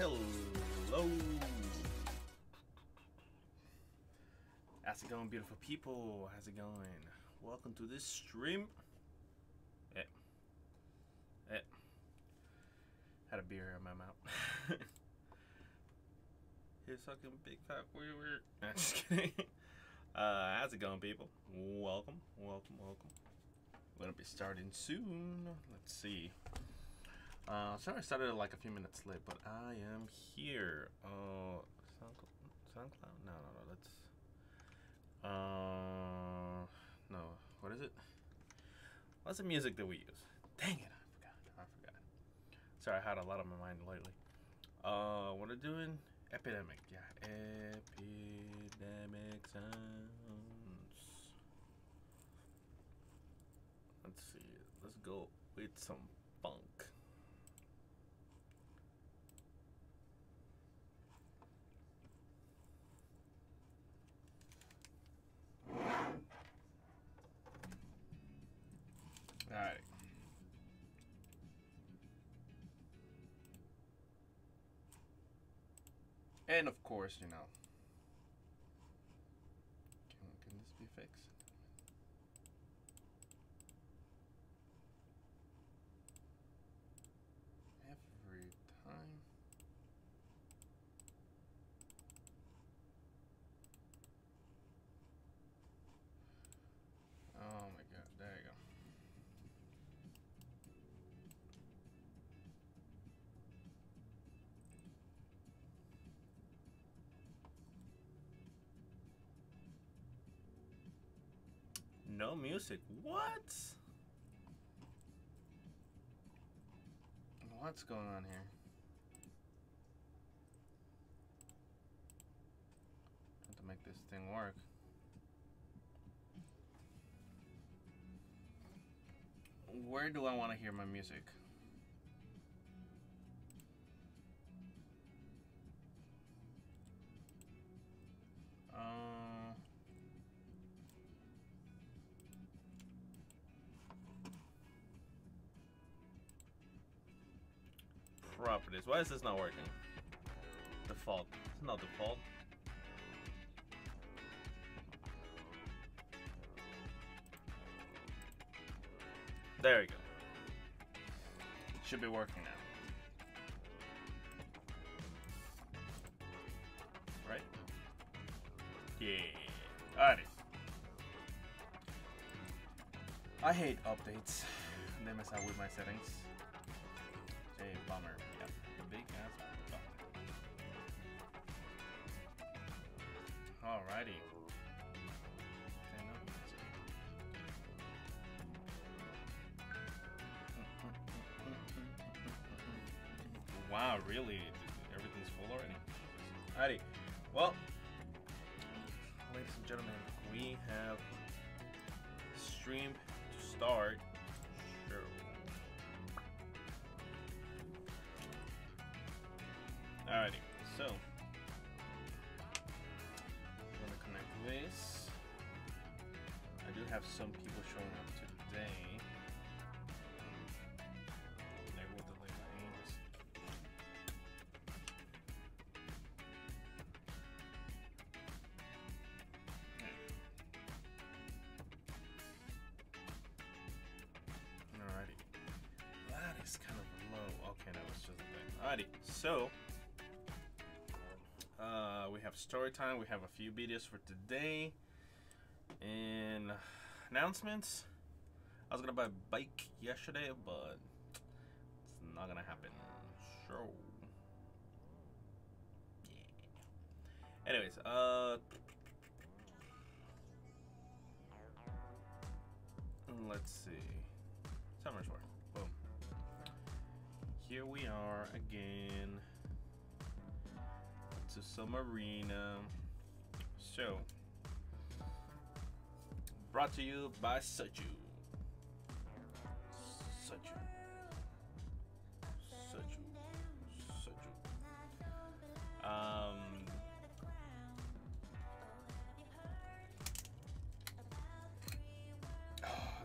Hello. How's it going, beautiful people? How's it going? Welcome to this stream. Had a beer in my mouth. Here's fucking big fat weird. Nah, just kidding. How's it going, people? Welcome. We're gonna be starting soon. Let's see. Sorry I started like a few minutes late, but I am here. SoundCloud? No. No. What is it? What's the music that we use? Dang it, I forgot. Sorry, I had a lot on my mind lately. What are we doing? Epidemic, yeah. Epidemicsounds. Let's see. Let's go with some funk. Alright. And of course, you know, can this be fixed? Every time. Oh my god, there you go. No music. What? What's going on here? Have to make this thing work. Where do I want to hear my music? Properties. Why is this not working? Default. It's not default. There we go. Should be working now. Right? Yeah. Alrighty. I hate updates. They mess out with my settings. Hey, bummer. Yep. The big ass bummer. Alrighty. Wow, really? Everything's full already? Alrighty. Well, ladies and gentlemen, we have stream to start. Sure. Alrighty, so I'm gonna connect this. I do have some people showing up today. They will delay my ages. Alrighty, that is kind of low. Okay, that was just a thing. Alrighty, so. We have story time. We have a few videos for today. And announcements. I was gonna buy a bike yesterday, but it's not gonna happen. So yeah. Anyways, let's see. Summer's work. Boom. Here we are again. To some arena. So brought to you by Suju.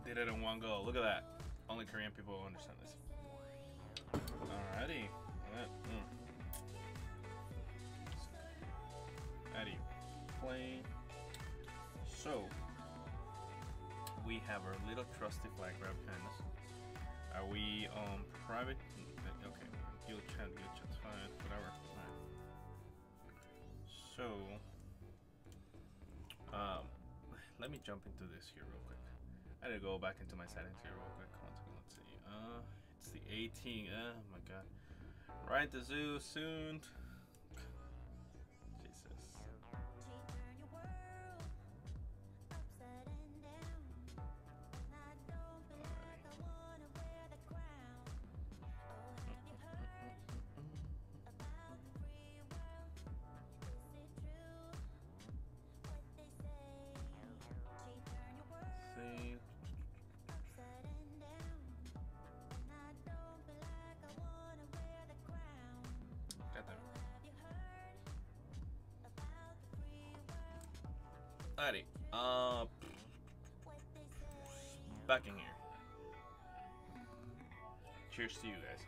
Did it in one go. Look at that. Only Korean people will understand this. Alrighty. play. So we have our little trusty flag right behind us. Are we on private? Okay, guild chat's fine, whatever. Right. So, let me jump into this here real quick. I gotta go back into my settings here real quick. One second, let's see. It's the 18. Oh my god. Right to zoo soon. Alrighty, back in here. Cheers to you guys.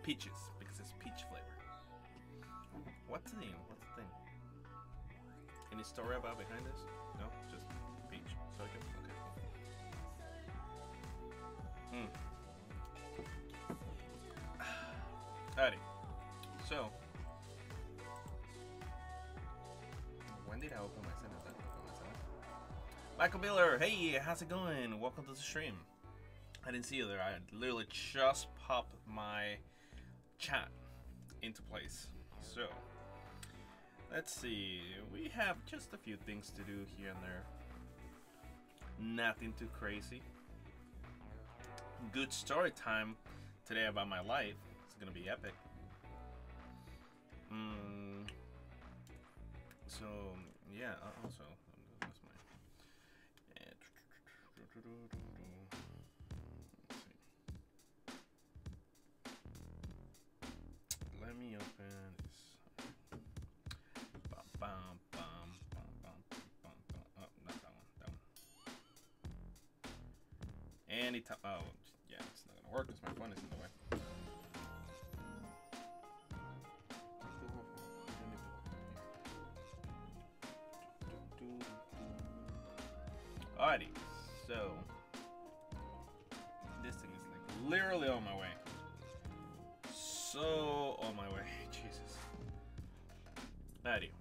Peaches, because it's peach flavor. What's the thing? Any story about behind this? No, just peach. So okay, cool. Alrighty, so when did I open my sentence? Michael Miller, hey, how's it going? Welcome to the stream. I didn't see you there. I literally just popped my chat into place. So let's see. We have just a few things to do here and there. Nothing too crazy. Good story time today about my life. It's gonna be epic. So yeah. Also, that's my. Let me open this. Oh, not that one. That one. Anytime. Oh, yeah. It's not gonna work because my phone is in the way. Alrighty, so this thing is like literally on my way. So on my way, Jesus. Alrighty,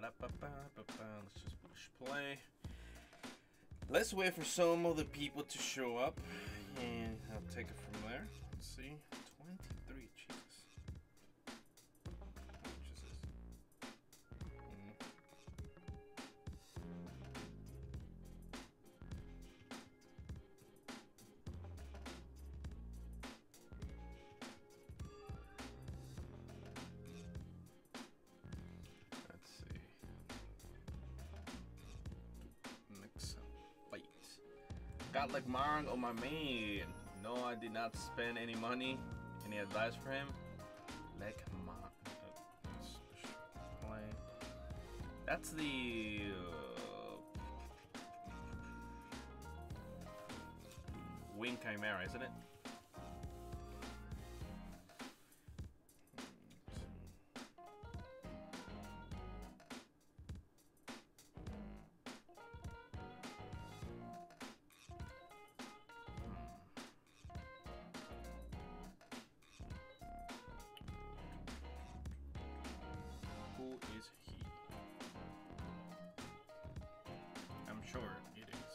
let's just push play. Let's wait for some of the people to show up, and I'll take it from there. Let's see, 23. Jesus. Got like Marang on my main. No, I did not spend any money. Any advice for him? Like that's the Wing Chimera, isn't it? Sure, it is.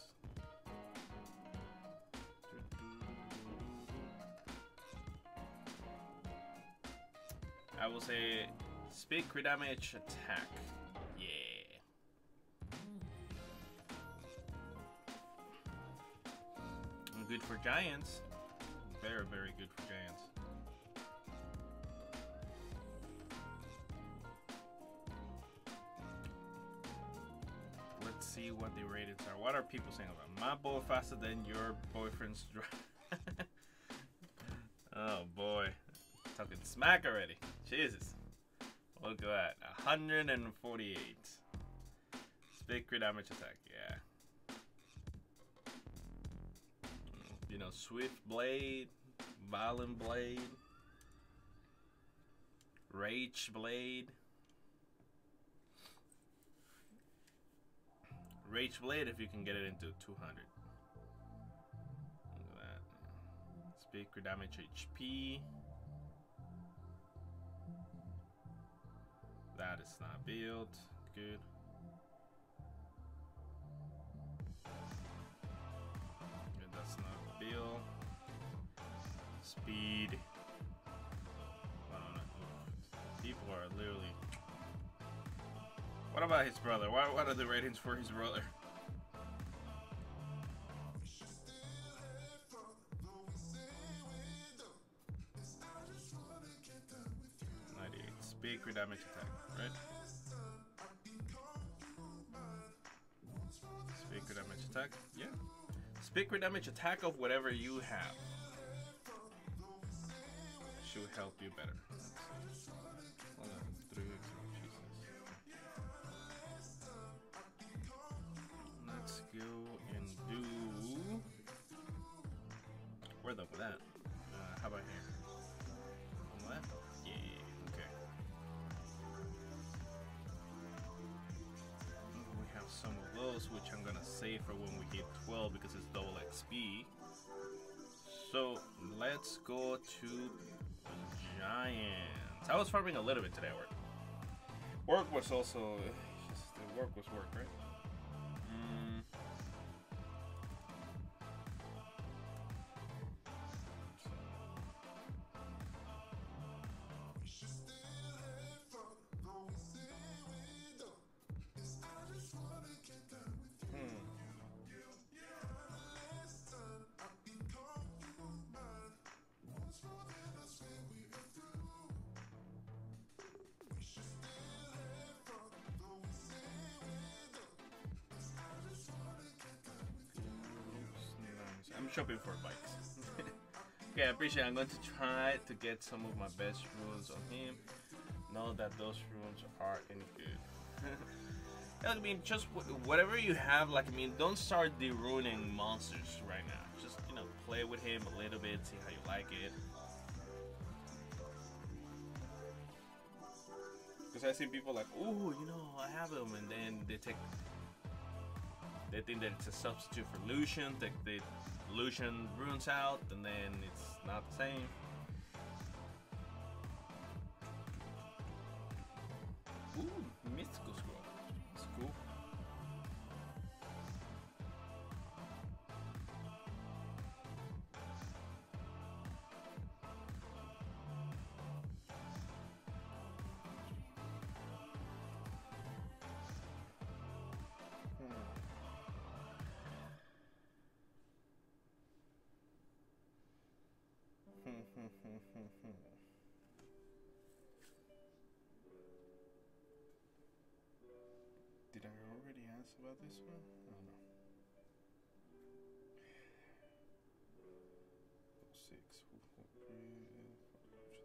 I will say, speed crit damage attack. Yeah. Good for giants. Very, very good for giants. See what the ratings are. What are people saying about my boy faster than your boyfriend's drive? Oh boy, talking smack already. Jesus, look at that, 148. Big crit damage attack, yeah. You know, swift blade, Violent Blade, Rage Blade. Rage Blade if you can get it into 200. Look at that. Speaker damage HP. That is not built. Good. Good, that's not built. Speed. People are literally. What about his brother? What are the ratings for his brother? 98. Speaker damage attack, right? Speaker damage attack, yeah. Speaker damage attack of whatever you have should help you better. Let's go and do. We're done with that. How about here? On that? Yeah, okay. We have some of those, which I'm gonna save for when we hit 12 because it's double XP. So let's go to Giants. I was farming a little bit today at work. Work was also. The work was work, right? I'm shopping for bikes. Okay, I appreciate it. I'm going to try to get some of my best runes on him. Know that those runes are any good. I mean, just whatever you have, like, I mean, don't start de-ruining monsters right now. Just, you know, play with him a little bit, see how you like it. Because I've seen people like, oh, you know, I have him, and then they think that it's a substitute for Lucian. They Lucian runes out, and then it's not the same. Ooh, mystical scroll. That's cool. Did I already ask about this one? I don't know. 6.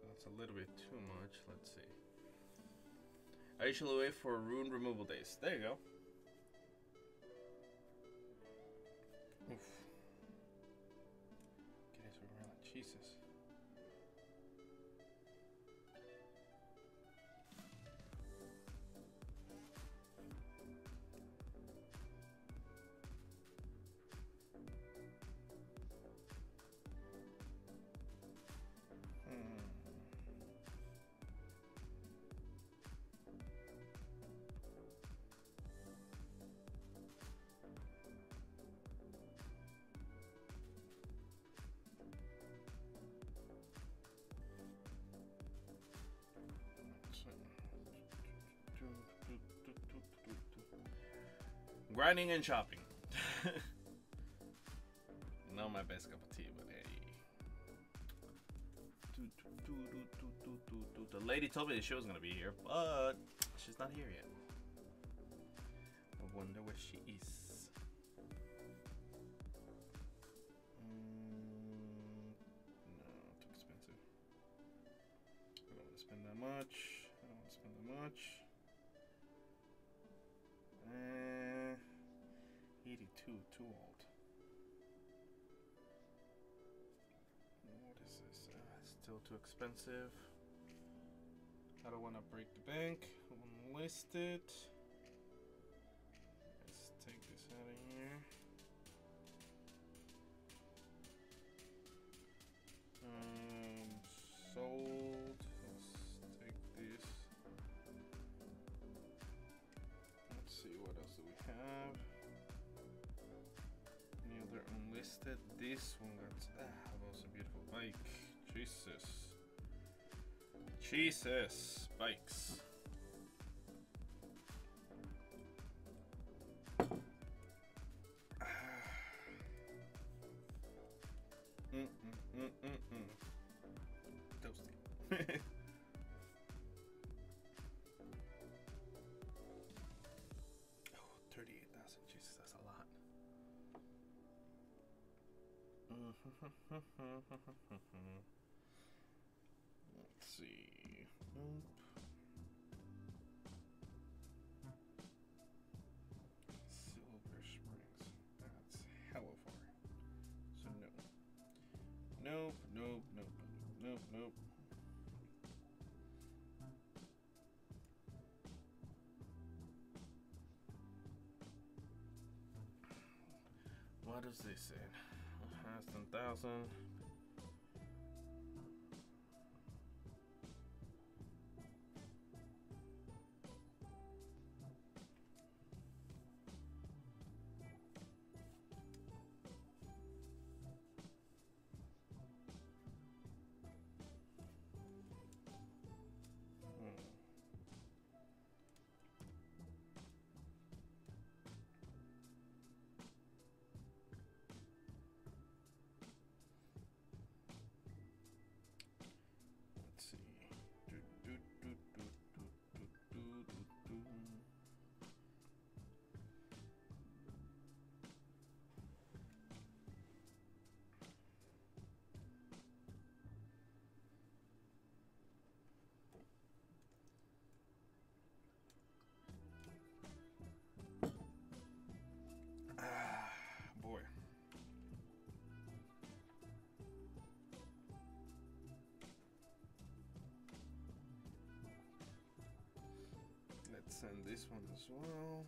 That's a little bit too much. Let's see. I usually wait for rune removal days. There you go. Oof. Guys, we're really Jesus. Grinding and shopping. Not my best cup of tea, but hey. The lady told me the show was gonna be here, but she's not here yet. I wonder where she is. No, too expensive. I don't want to spend that much. 82, too old. What is this? Still too expensive. I don't want to break the bank. Unlist it. Let's take this out of here. Sold. Let's take this. Let's see, what else do we have? Any other unlisted? This one that was a beautiful bike. Jesus. Jesus. Bikes. Toasty. Oh, 38,000. Jesus, that's a lot. Let's see. Silver Springs. That's hella far. So no. Nope, nope, nope, nope, nope. What is this in? Has 10,000. Boy. Let's send this one as well.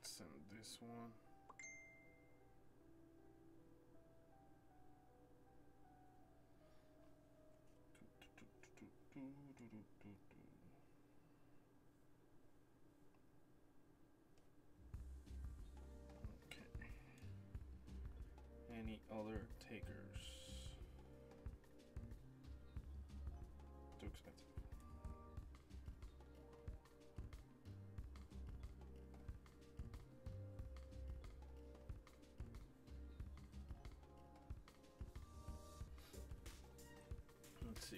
Send this one. Okay. Any other takers? Too expensive. Let's see.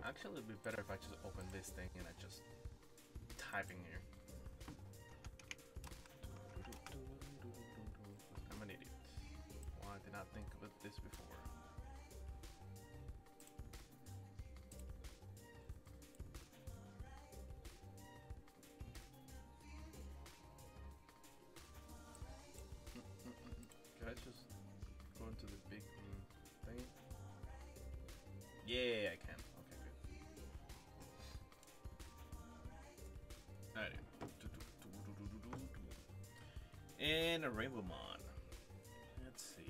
Actually, it'd be better if I just open this thing and I just type in here. I'm an idiot. Why did I not think of this before? Alright. And a Rainbowmon. Let's see.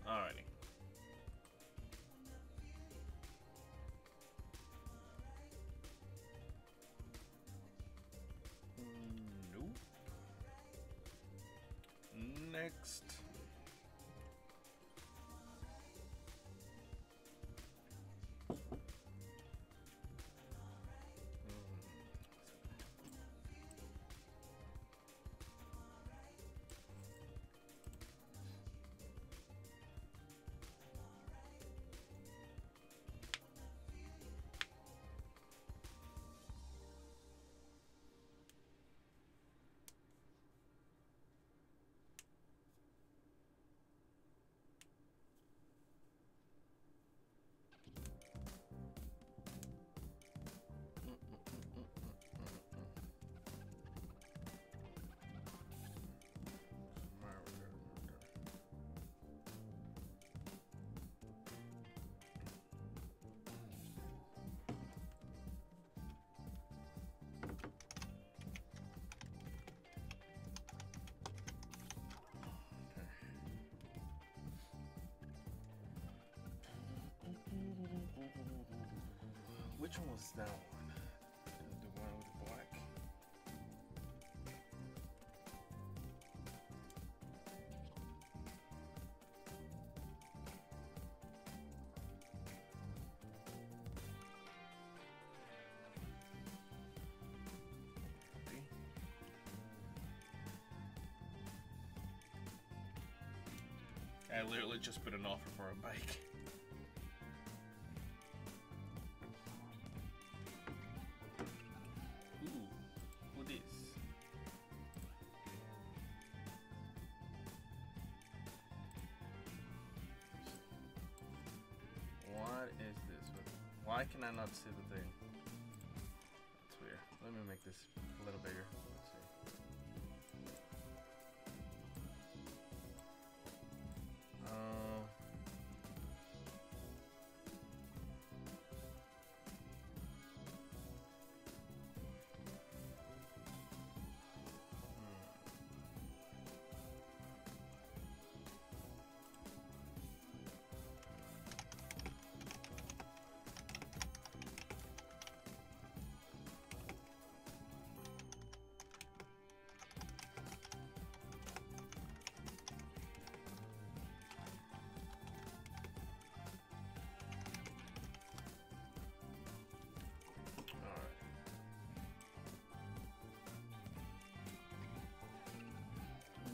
Alrighty. Nope. Next. Which one was that one? The one with the black? I literally just put an offer for a bike. Why can I not see the thing? That's weird. Let me make this a little bigger. Let's see.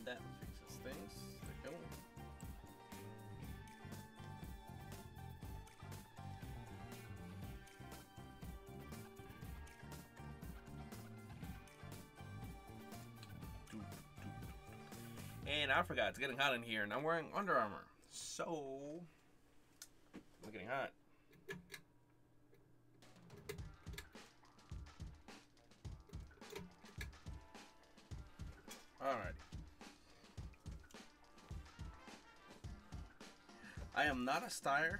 That fixes things. There we go. And I forgot, it's getting hot in here, and I'm wearing Under Armour. So, it's getting hot. Alright. I am not a styer.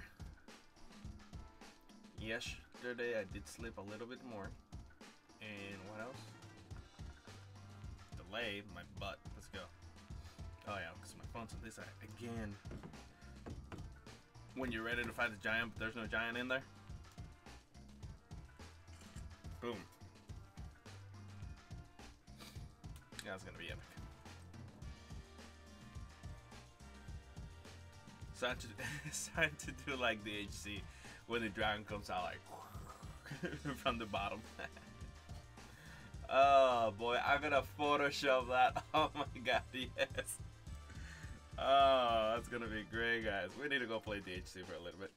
Yesterday I did sleep a little bit more. And what else? Delay my butt. Let's go. Oh yeah, because my response to this again. When you're ready to fight the giant, but there's no giant in there. Boom. Yeah, it's gonna be epic. It's time to do like the HC when the dragon comes out like from the bottom. Oh boy, I'm gonna Photoshop that. Oh my god, yes. Oh, that's gonna be great, guys. We need to go play DHC for a little bit.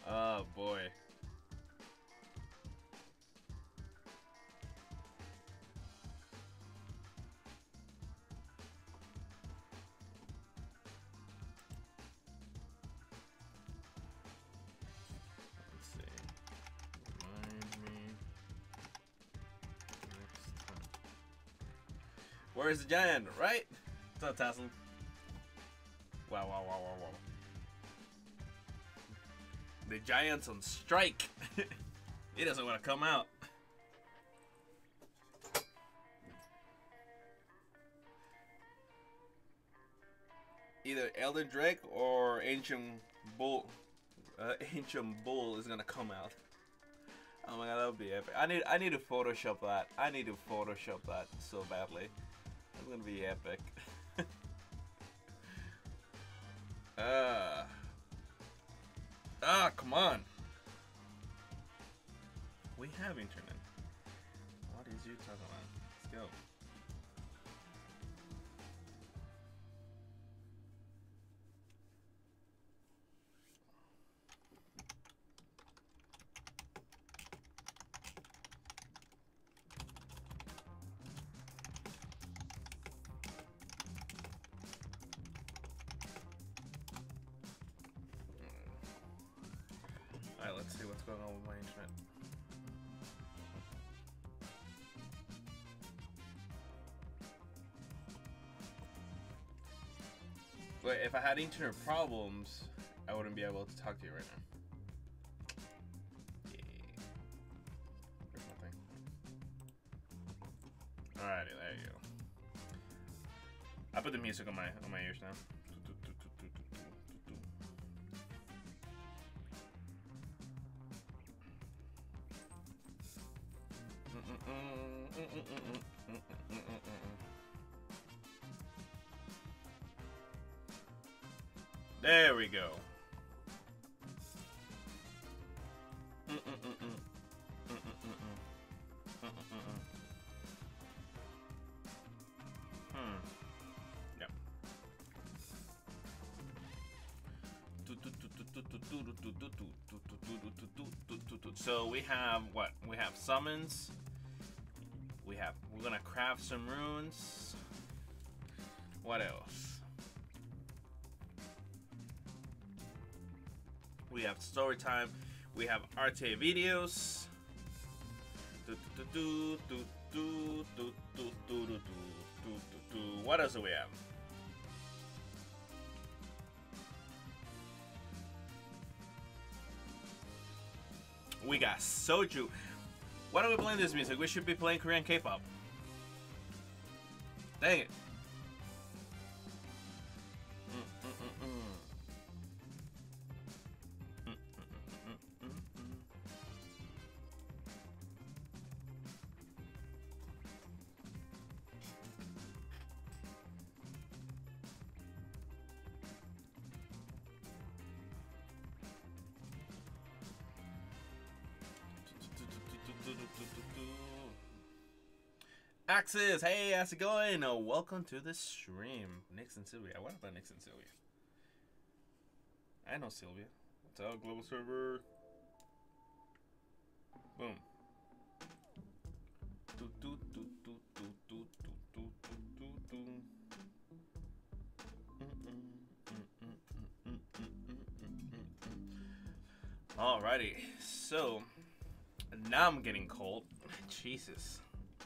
Oh boy. Let's see. Remind me next time. Where's the giant? Right? What's up, Tassel? Wow, wow, wow, wow, wow. The giant's on strike. He doesn't want to come out. Either Elder Drake or Ancient Bull. Ancient Bull is gonna come out. Oh my god, that would be epic. I need to Photoshop that. I need to Photoshop that so badly. That's gonna be epic. Come on. We have internet. What is you talking about? Let's go. Alright, let's see what's going on with my internet. Wait, if I had internet problems, I wouldn't be able to talk to you right now. Yeah. Where's my thing? Alrighty, there you go. I put the music on my ears now. There we go. Yep. So we have what? We have summons. We're gonna craft some runes. What else? We have story time. We have RTA videos. What else do we have? We got Soju. Why are we playing this music? We should be playing Korean K-pop. Dang it. Axis, hey, how's it going? Welcome to the stream. Nix and Sylvia. What about Nix and Sylvia? I know Sylvia. What's up, global server? Boom. Alrighty, so now I'm getting cold. Jesus.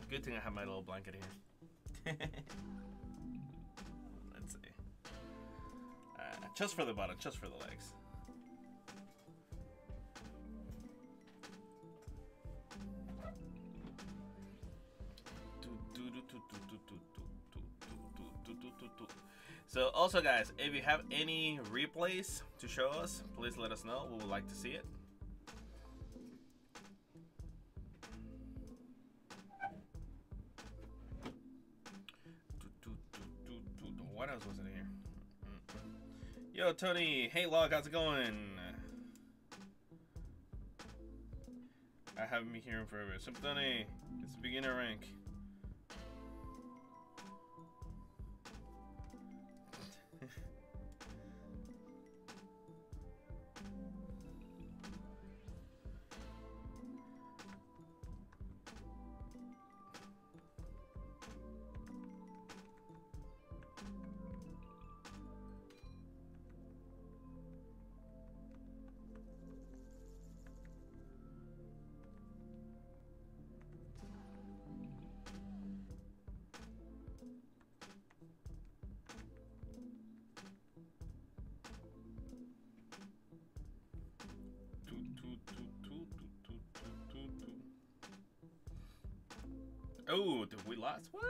Good thing I have my little blanket here. Let's see. Just for the bottom, just for the legs. So Also, guys, if you have any replays to show us, please let us know. We would like to see it. What else was in here? Yo, Tony. Hey, Log. How's it going? I haven't been here in forever. Super Tony. It's beginner rank. Oh, we lost? What?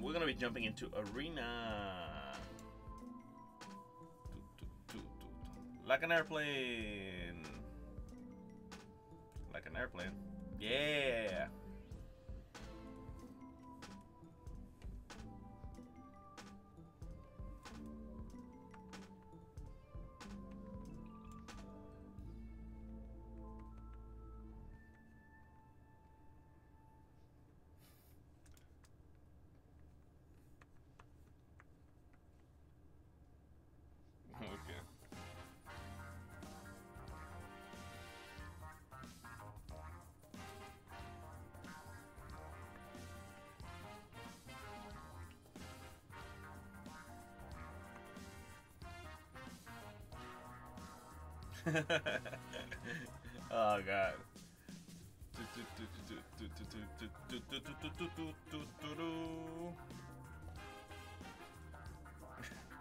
We're gonna be jumping into arena. Like an airplane. Like an airplane. Yeah. Oh god.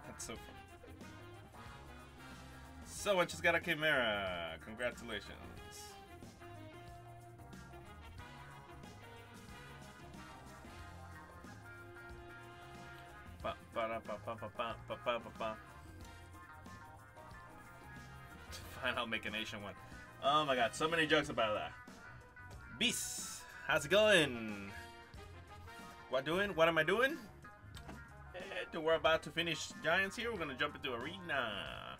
That's so fun. Someone just got a Chimera. Congratulations. Fine, I'll make a nation one. Oh my god, so many jokes about that. Beast, how's it going? What doing? What am I doing? We're about to finish Giants here. We're gonna jump into arena.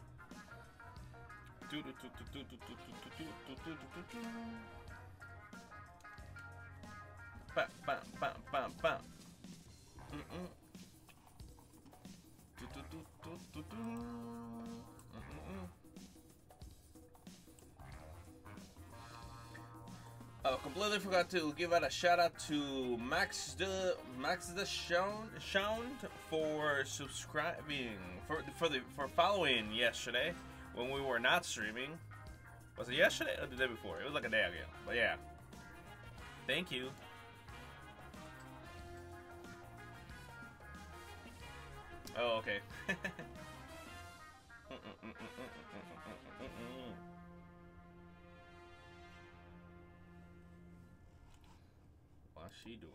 Bam, bam, bam, bam, bam. Oh, completely forgot to give out a shout out to Max the Sound for subscribing for following yesterday when we were not streaming. Was it yesterday or the day before? It was like a day ago. But yeah, thank you. Oh, okay. What's she doing?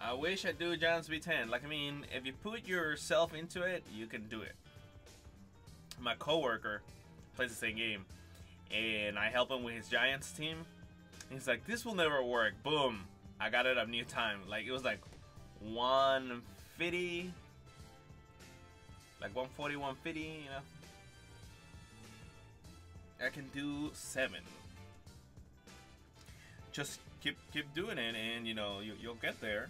I wish I do Giants B10. Like, I mean, if you put yourself into it, you can do it. My coworker plays the same game, and I help him with his Giants team. He's like, this will never work. Boom. I got it a new time. Like, it was like 150. Like 140, 150, you know. I can do 7. Just keep doing it, and you know, you'll get there.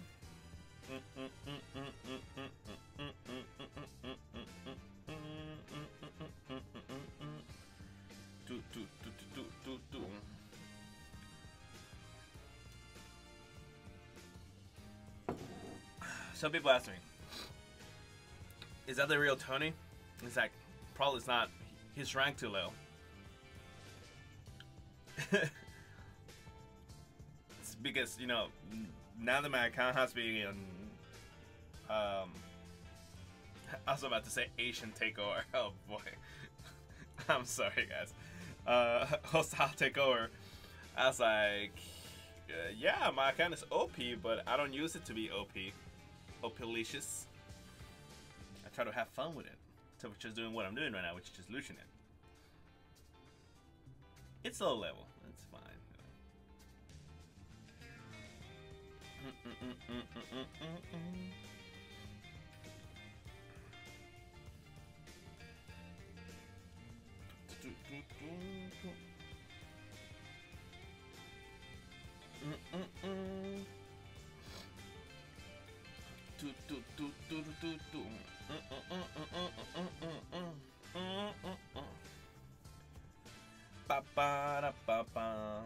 Some people ask me, is that the real Tony? It's like, probably it's not. His rank too low. because you know now that my account has been I was about to say Asian takeover. Oh boy, I'm sorry guys. Hostile takeover. I was like, yeah, my account is OP, but I don't use it to be OP. OP-licious. I try to have fun with it. So which is doing what I'm doing right now, which is just looting it. It's low level. It's fine. Ba ba da ba ba.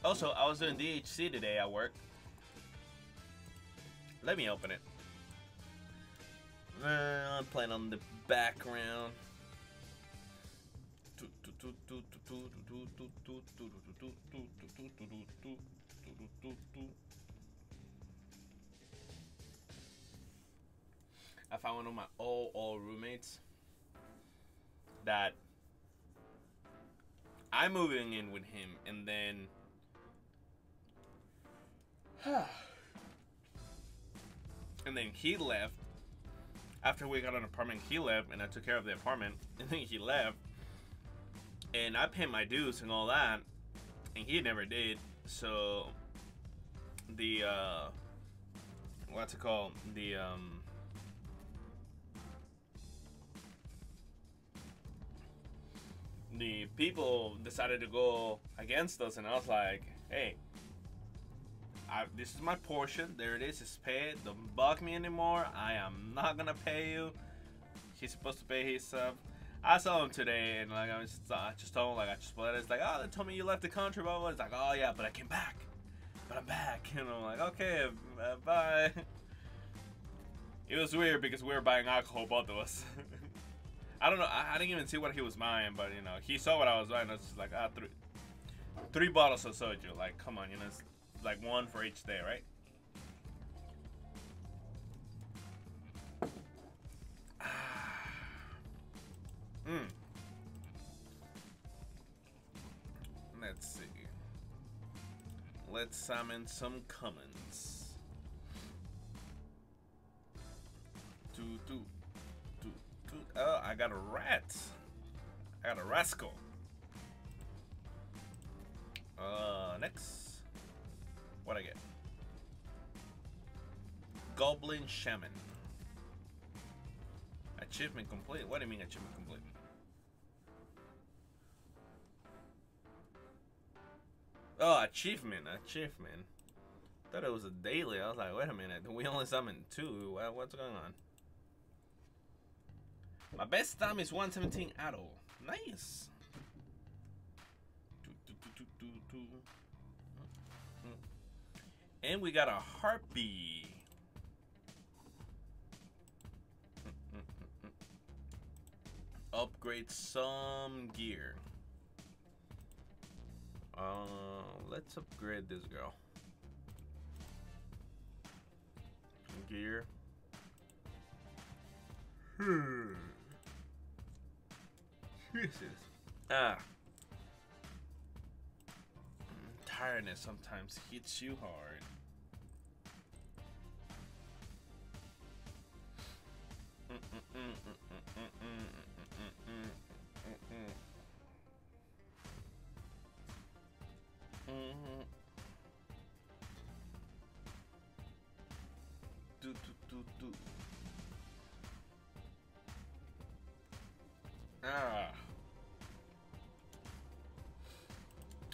Also, I was doing DHC today at work. Let me open it. I'm playing on the background. I found one of my old roommates that I'm moving in with him, and then he left. After we got an apartment, he left, and I took care of the apartment, and then he left, and I paid my dues and all that, and he never did. So the what's it called, the people decided to go against us, and I was like, hey, this is my portion. There it is. It's paid. Don't bug me anymore. I am not gonna pay you. He's supposed to pay his stuff. I saw him today, and like I just told him, like I just split it. It's like, oh, they told me you left the country, blah, blah. It's like, oh yeah, but I came back. But I'm back. And I'm like, okay, bye. It was weird because we were buying alcohol, both of us. I don't know. I didn't even see what he was buying, but you know, he saw what I was buying. I was just like, three bottles of soju. Like, come on, you know. It's like one for each day, right? Let's see. Let's summon some commons. Oh, I got a rat. I got a rascal. Next. What'd I get? Goblin Shaman. Achievement complete. What do you mean achievement complete? Oh, achievement. Thought it was a daily. I was like, wait a minute. We only summoned 2. What's going on? My best time is 117 Addo. Nice. And we got a harpy. Upgrade some gear. Let's upgrade this girl. Gear. Jesus. Tiredness sometimes hits you hard.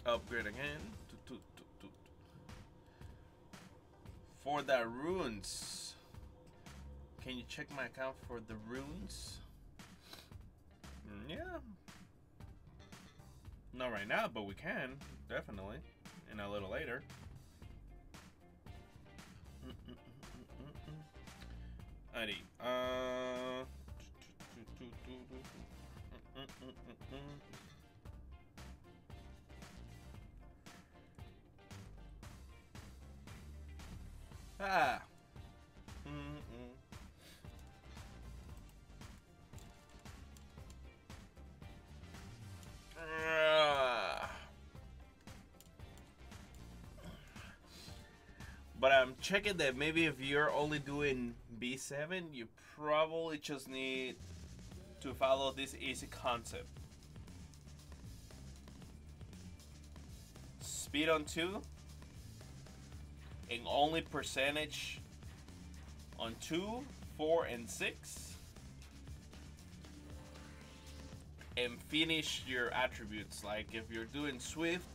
Upgrade again. For the runes. Can you check my account for the runes? Yeah. Not right now, but we can. Definitely. And a little later. Alrighty. Ah. But I'm checking that maybe if you're only doing B7, you probably just need to follow this easy concept. Speed on 2 and only percentage on 2, 4, and 6. And finish your attributes. Like if you're doing Swift,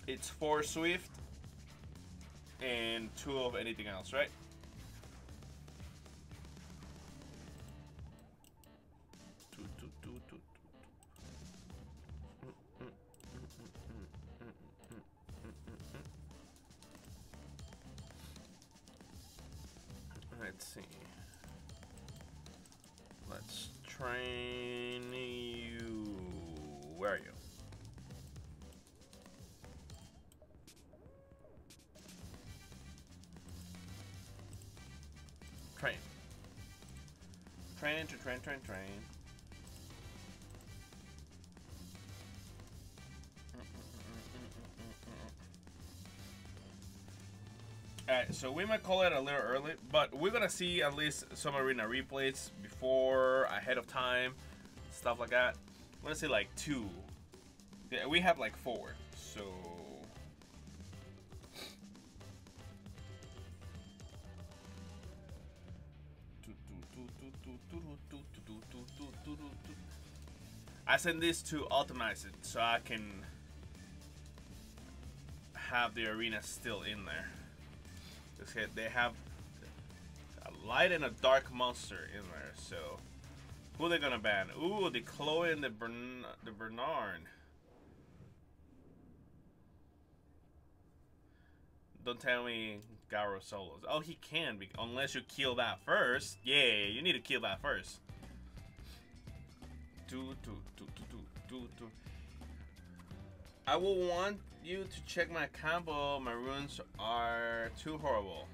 it's 4 Swift and 2 of anything else, right? Let's see. Let's train you. Where are you? Train. Train to train. Alright, so we might call it a little early, but we're gonna see at least some arena replays before, ahead of time, stuff like that. I'm gonna say like 2. Yeah, we have like 4, so... I send this to optimize it so I can have the arena still in there. They have a light and a dark monster in there, so who they gonna ban? Ooh, the Chloe and the Bernard. Don't tell me Garo solos. Oh, he can, unless you kill that first. Yeah, you need to kill that first. I will want you to check my combo. My runes are too horrible.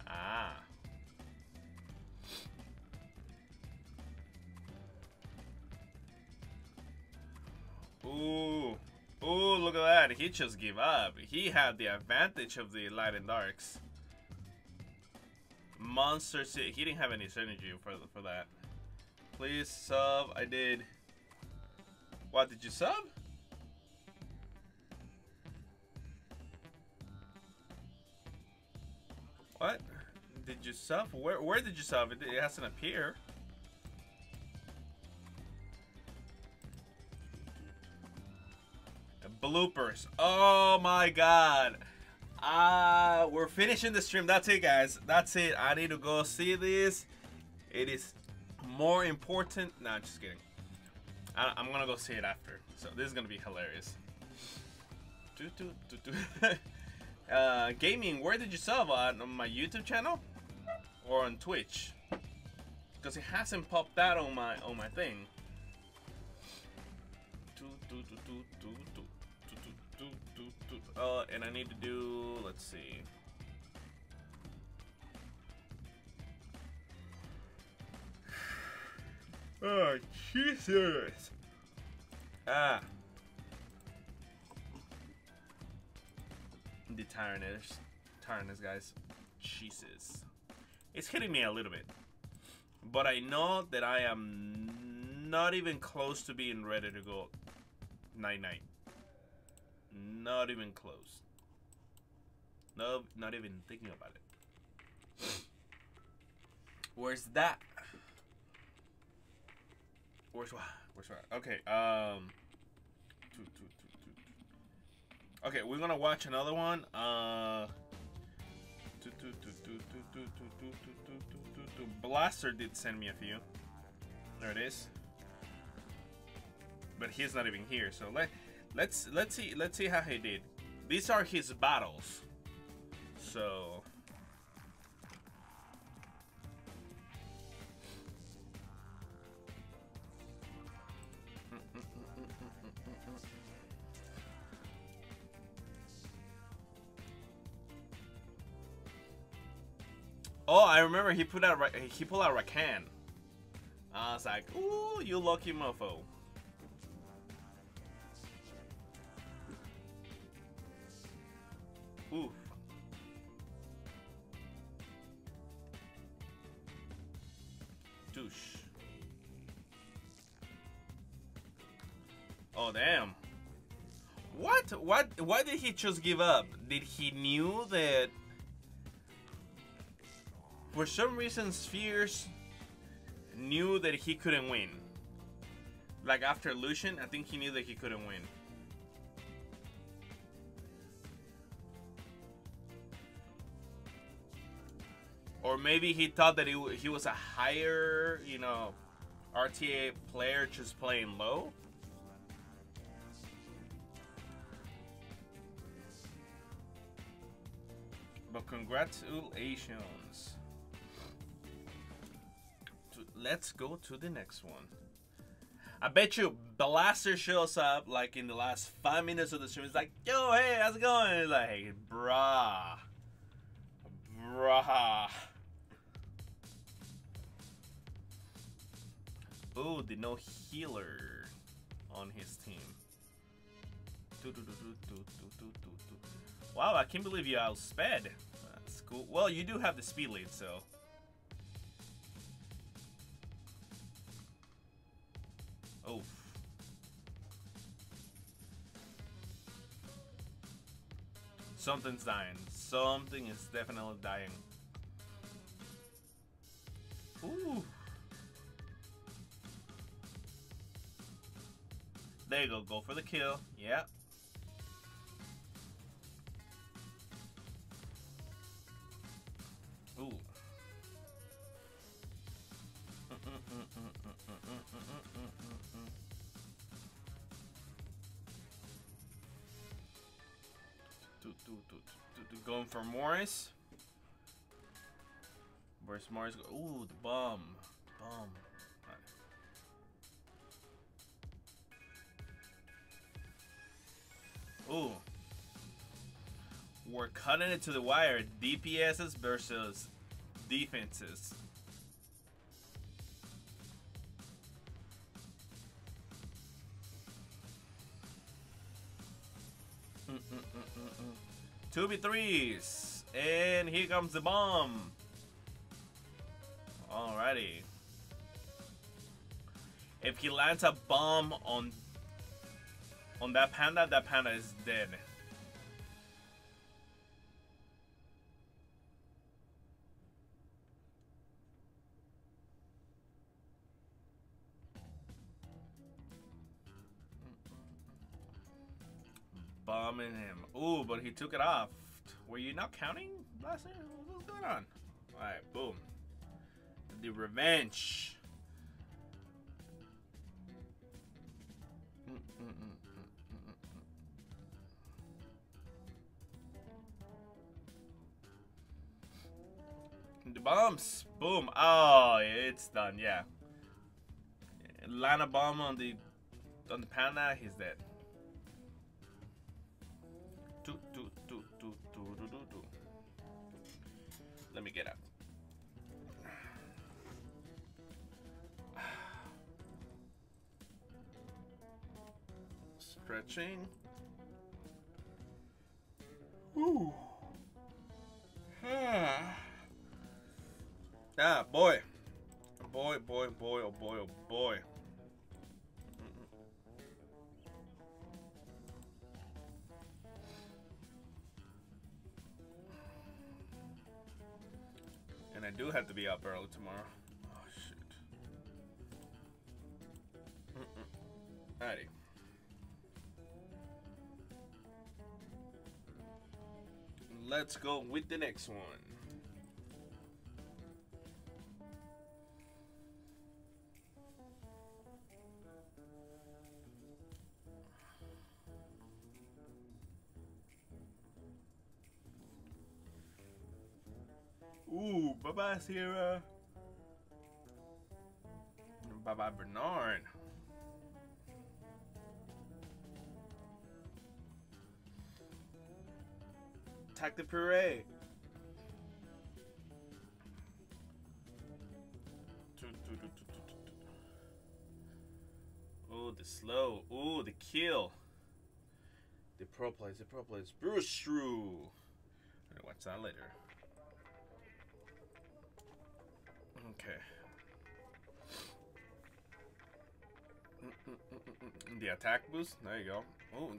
Ah. Ooh. Ooh, look at that. He just gave up. He had the advantage of the light and darks. Monster City. He didn't have any synergy for that. Please sub. I did. What, did you sub? What? Did you sub? Where did you sub? It hasn't appeared. Bloopers. Oh my god. We're finishing the stream. That's it, guys. That's it. I need to go see this. It is more important. Nah, I'm just kidding. I'm gonna go see it after. So this is gonna be hilarious. Gaming, where did you sub? On my YouTube channel or on Twitch? Because it hasn't popped out on my thing. And I need to do, let's see. Oh, Jesus. Ah. The tiredness, guys. Jesus. It's hitting me a little bit. But I know that I am not even close to being ready to go night-night. Not even close. No, not even thinking about it. Where's that? Where's what? Okay. Okay, we're gonna watch another one. Blaster did send me a few. There it is. But he's not even here, so let's see how he did. These are his battles. So oh, I remember he pulled out Rakan. I was like, ooh, you lucky mofo. Ooh. Douche. Oh damn. What? Why did he just give up? Did he knew that for some reason Spheres knew that he couldn't win? Like after Lucian, I think he knew that he couldn't win. Or maybe he thought that he was a higher, you know, RTA player just playing low. But congratulations. Let's go to the next one. I bet you Blaster shows up like in the last 5 minutes of the stream. It's like, yo, hey, how's it going? It's like, hey, bruh. Oh, the no healer on his team. Wow, I can't believe you outsped. That's cool. Well, you do have the speed lead, so. Oh. Something's dying. Something is definitely dying. Ooh. There you go. Go for the kill. Yeah. Ooh. Going for Morris. Where's Morris? Ooh, the bomb. Ooh. We're cutting it to the wire. DPSs versus defenses. Two v3s, and here comes the bomb. Alrighty. If he lands a bomb on that panda is dead. Bombing him. Ooh, but he took it off. Were you not counting last year? What's going on? Alright, boom. The revenge. The bombs. Boom. Oh, it's done. Yeah. Land a bomb on the panda. He's dead. Let me get up. Stretching. Ooh. Ah, boy. Boy, oh boy, oh boy. And I do have to be up early tomorrow. Oh, shit. Alrighty. Let's go with the next one. Ooh, bye-bye, Sierra. Bye-bye, Bernard. Attack the puree. Oh, the slow. Oh, the kill. The pro plays. Bruce Shrew. I'm gonna watch that later. Okay. The attack boost. There you go. Oh,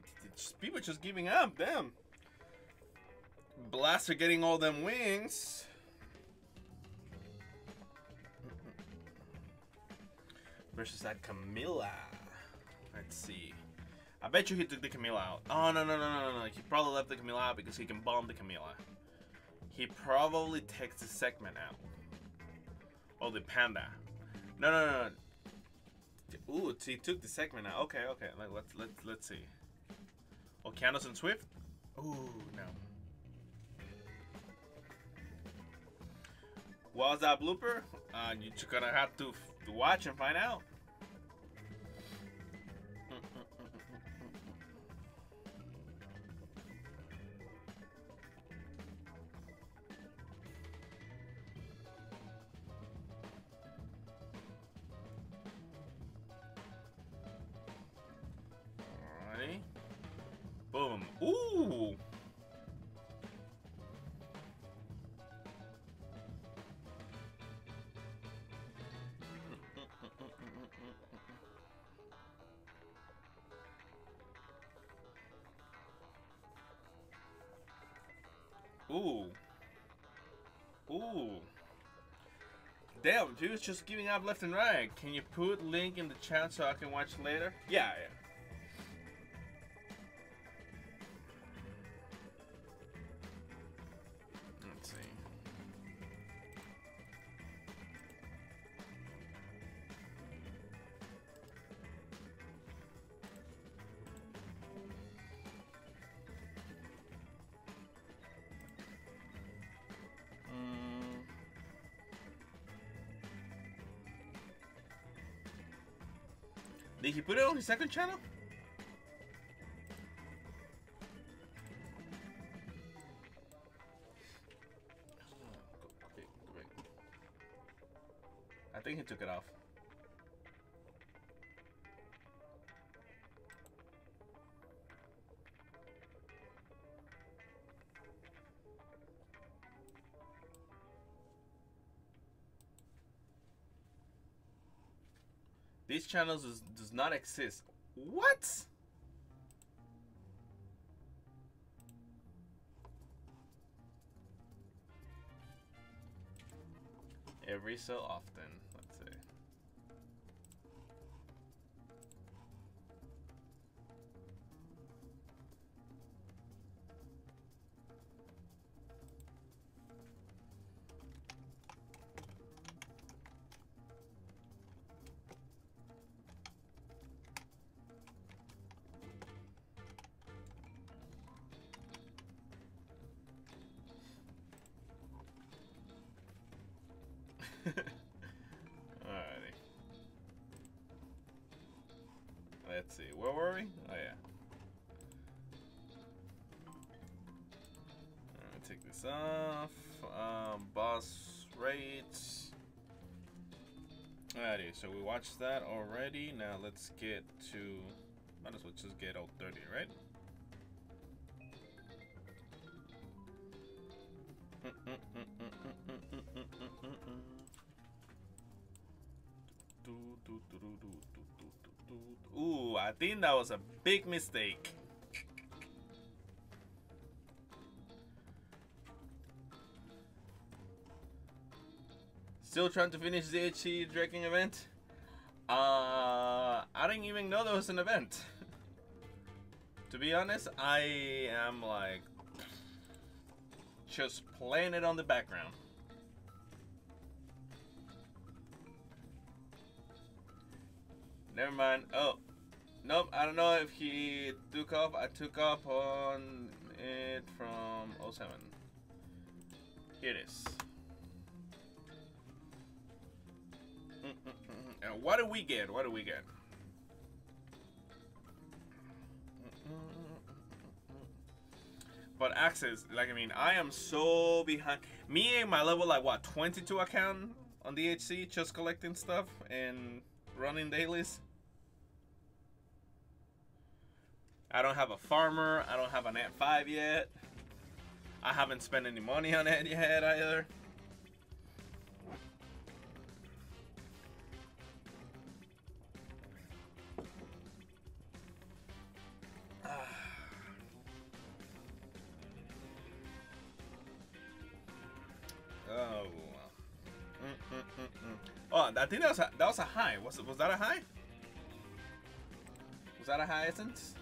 people just giving up. Damn. Blaster getting all them wings. Versus that Camilla. Let's see. I bet you he took the Camilla out. Oh, no. He probably left the Camilla out because he can bomb the Camilla. He probably takes the segment out. Oh, the panda. No. Ooh, he took the segment out. Okay. Let's see. Oh, Candace and Swift? Ooh, no. What was that blooper? You're gonna have to watch and find out. Alrighty. Boom. Ooh. Ooh. Damn, dude's just giving up left and right. Can you put link in the chat so I can watch later? Yeah. Let's see. Did he put it on his second channel? I think he took it off. These channels does not exist. What? Every so often, let's say. Alrighty. Let's see. Where were we? Oh yeah. Alright, take this off. Boss rates. Alrighty, so we watched that already. Now let's get to. Might as well just get all 30, right? Ooh, I think that was a big mistake. Still trying to finish the HC Drecking event? I I didn't even know there was an event. To be honest, I am like just playing it on the background. Never mind. Oh, nope. I don't know if he took off. I took off on it from 07. Here it is. And what do we get? What do we get? But access, like, I mean, I am so behind. Me and my level, like, what, 22 account on DHC, just collecting stuff and running dailies. I don't have a farmer. I don't have an Net 5 yet. I haven't spent any money on it yet either. Oh. Oh, I think that was a high. Was that a high? Was that a high essence?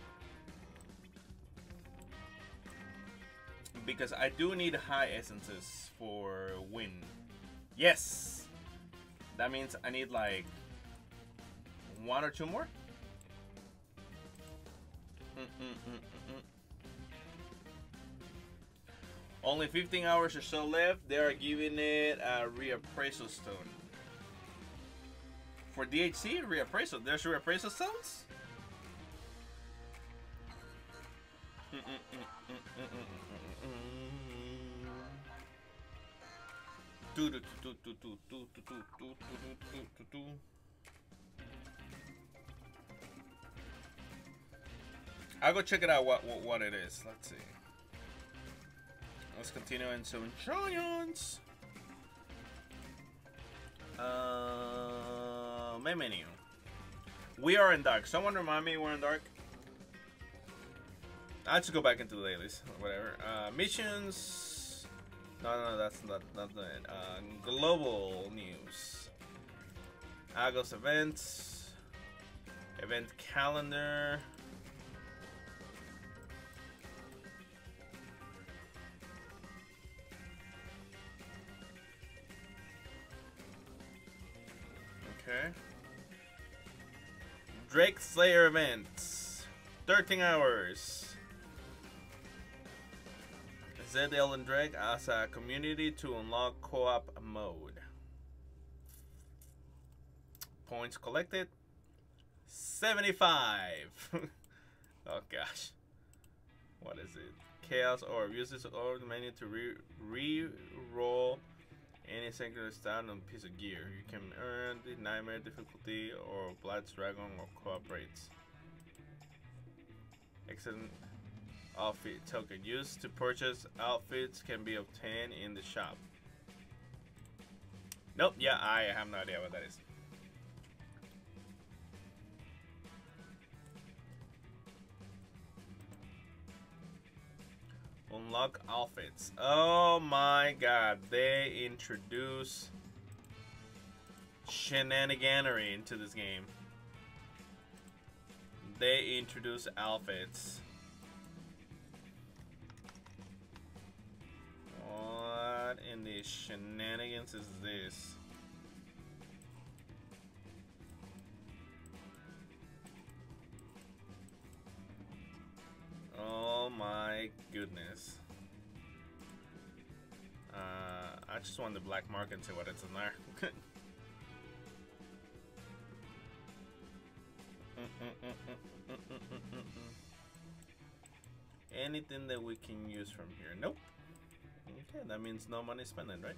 Because I do need high essences for win. Yes! That means I need like 1 or 2 more? Only 15 hours or so left. They are giving it a reappraisal stone. For DHC, reappraisal. There's reappraisal stones? I'll go check it out what it is. Let's see. Let's continue in some giants. Main menu. We are in dark. Someone remind me we're in dark. I'll just go back into the dailies. Whatever. Missions. No, that's not it. Global news. Agos events. Event calendar. Okay. Drake Slayer events. 13 hours. ZL and Drake as a community to unlock co-op mode. Points collected 75. Oh gosh. What is it? Chaos Orb. Use this orb menu to re-roll any singular stat on piece of gear. You can earn the Nightmare difficulty or Blight's Dragon or cooperates. Excellent outfit token. Used to purchase outfits can be obtained in the shop. Nope, yeah, I have no idea what that is. Unlock outfits. Oh my god, they introduce shenaniganery into this game. They introduce outfits. What in the shenanigans is this? Oh my goodness. I just want the black market and see what it's in there. Anything that we can use from here? Nope. Okay, that means no money spending, right?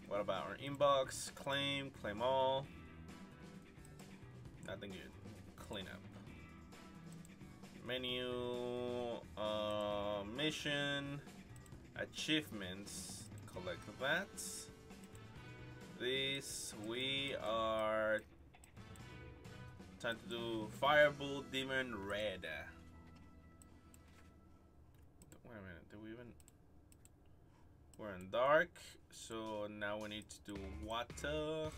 What about our inbox? Claim all. Nothing good. Clean up. Menu, mission, achievements, collect that. This, we are trying to do Firebull Demon Red. Wait a minute, do we even? We're in dark, so now we need to do water.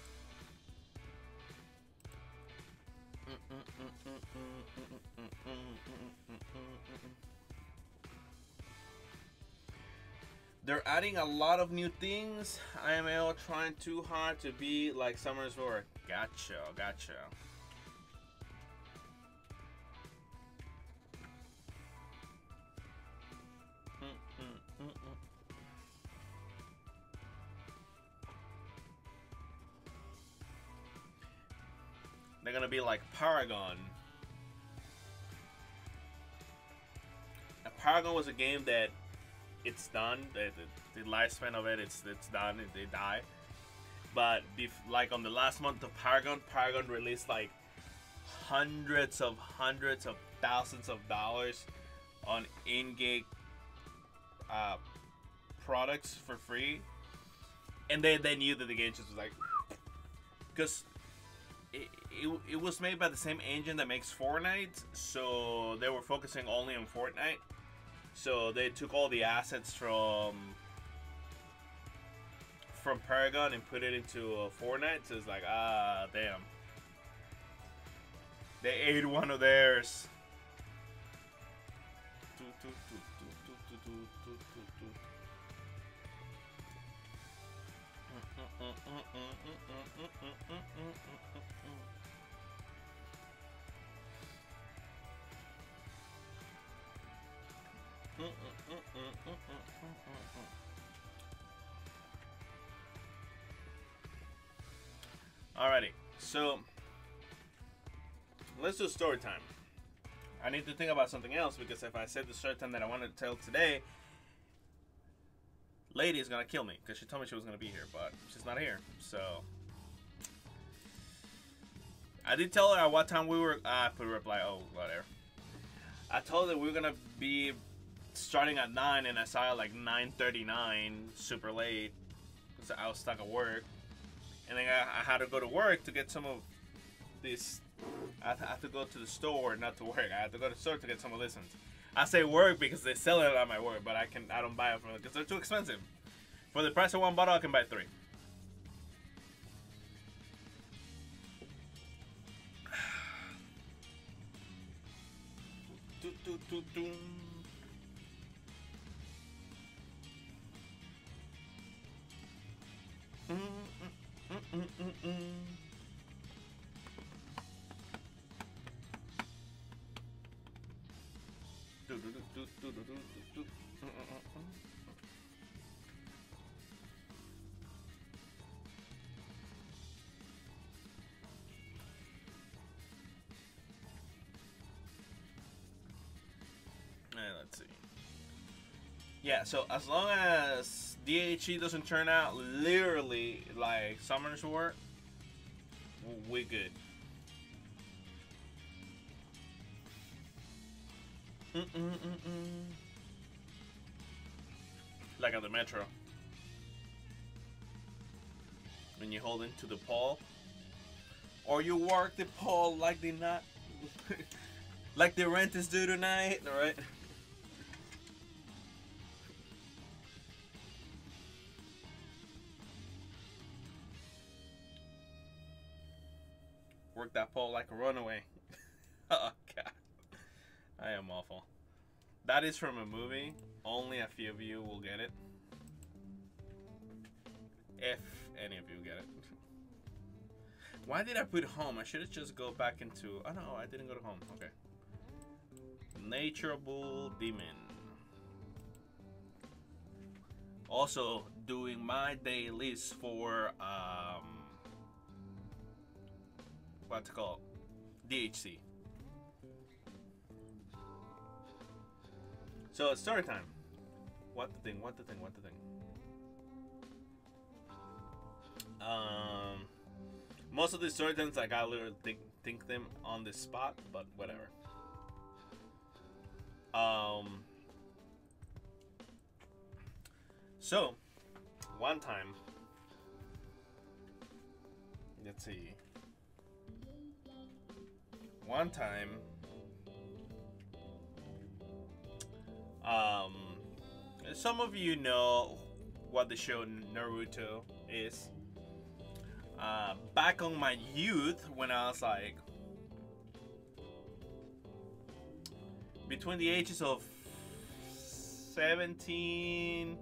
They're adding a lot of new things. IML trying too hard to be like Summer's War. Gotcha, gotcha. They're gonna be like Paragon. Paragon was a game that it's done. The lifespan of it, it's done. They die. But like on the last month of Paragon, Paragon released like hundreds of thousands of dollars on in-game products for free, and they knew that the game just was like, because it was made by the same engine that makes Fortnite, so they were focusing only on Fortnite. So they took all the assets from Paragon and put it into Fortnite. So it's like, ah, damn. They ate one of theirs. Alrighty, so let's do story time. I need to think about something else, because if I said the story time that I wanted to tell today, Lady is gonna kill me because she told me she was gonna be here, but she's not here. So I did tell her at what time we were. I put a reply. Oh, whatever. I told her we were gonna be starting at 9, and I saw it like 9:39, super late, because I was stuck at work, and then I had to go to work to get some of this. I have to go to the store, not to work. I have to go to the store to get some of this ones. I say work because they sell it at my work, but I don't buy it from them because they're too expensive. For the price of one bottle, I can buy 3. Let's see. Yeah, so as long as DHE doesn't turn out literally like Summer's War, we're good. Like at the metro, when you hold into the pole, or you work the pole like they not, like the rent is due tonight, all right? Work that pole like a runaway. Oh God, I am awful. That is from a movie. Only a few of you will get it. If any of you get it. Why did I put home? I should have just go back into... Oh no, I didn't go to home. Okay. Natureable Demon. Also doing my dailies for what's it called? DHC. So it's story time. What the thing? Most of the story times I gotta literally think them on the spot, but whatever. So one time, let's see. One time, some of you know what the show Naruto is. Back on my youth, when I was like between the ages of 17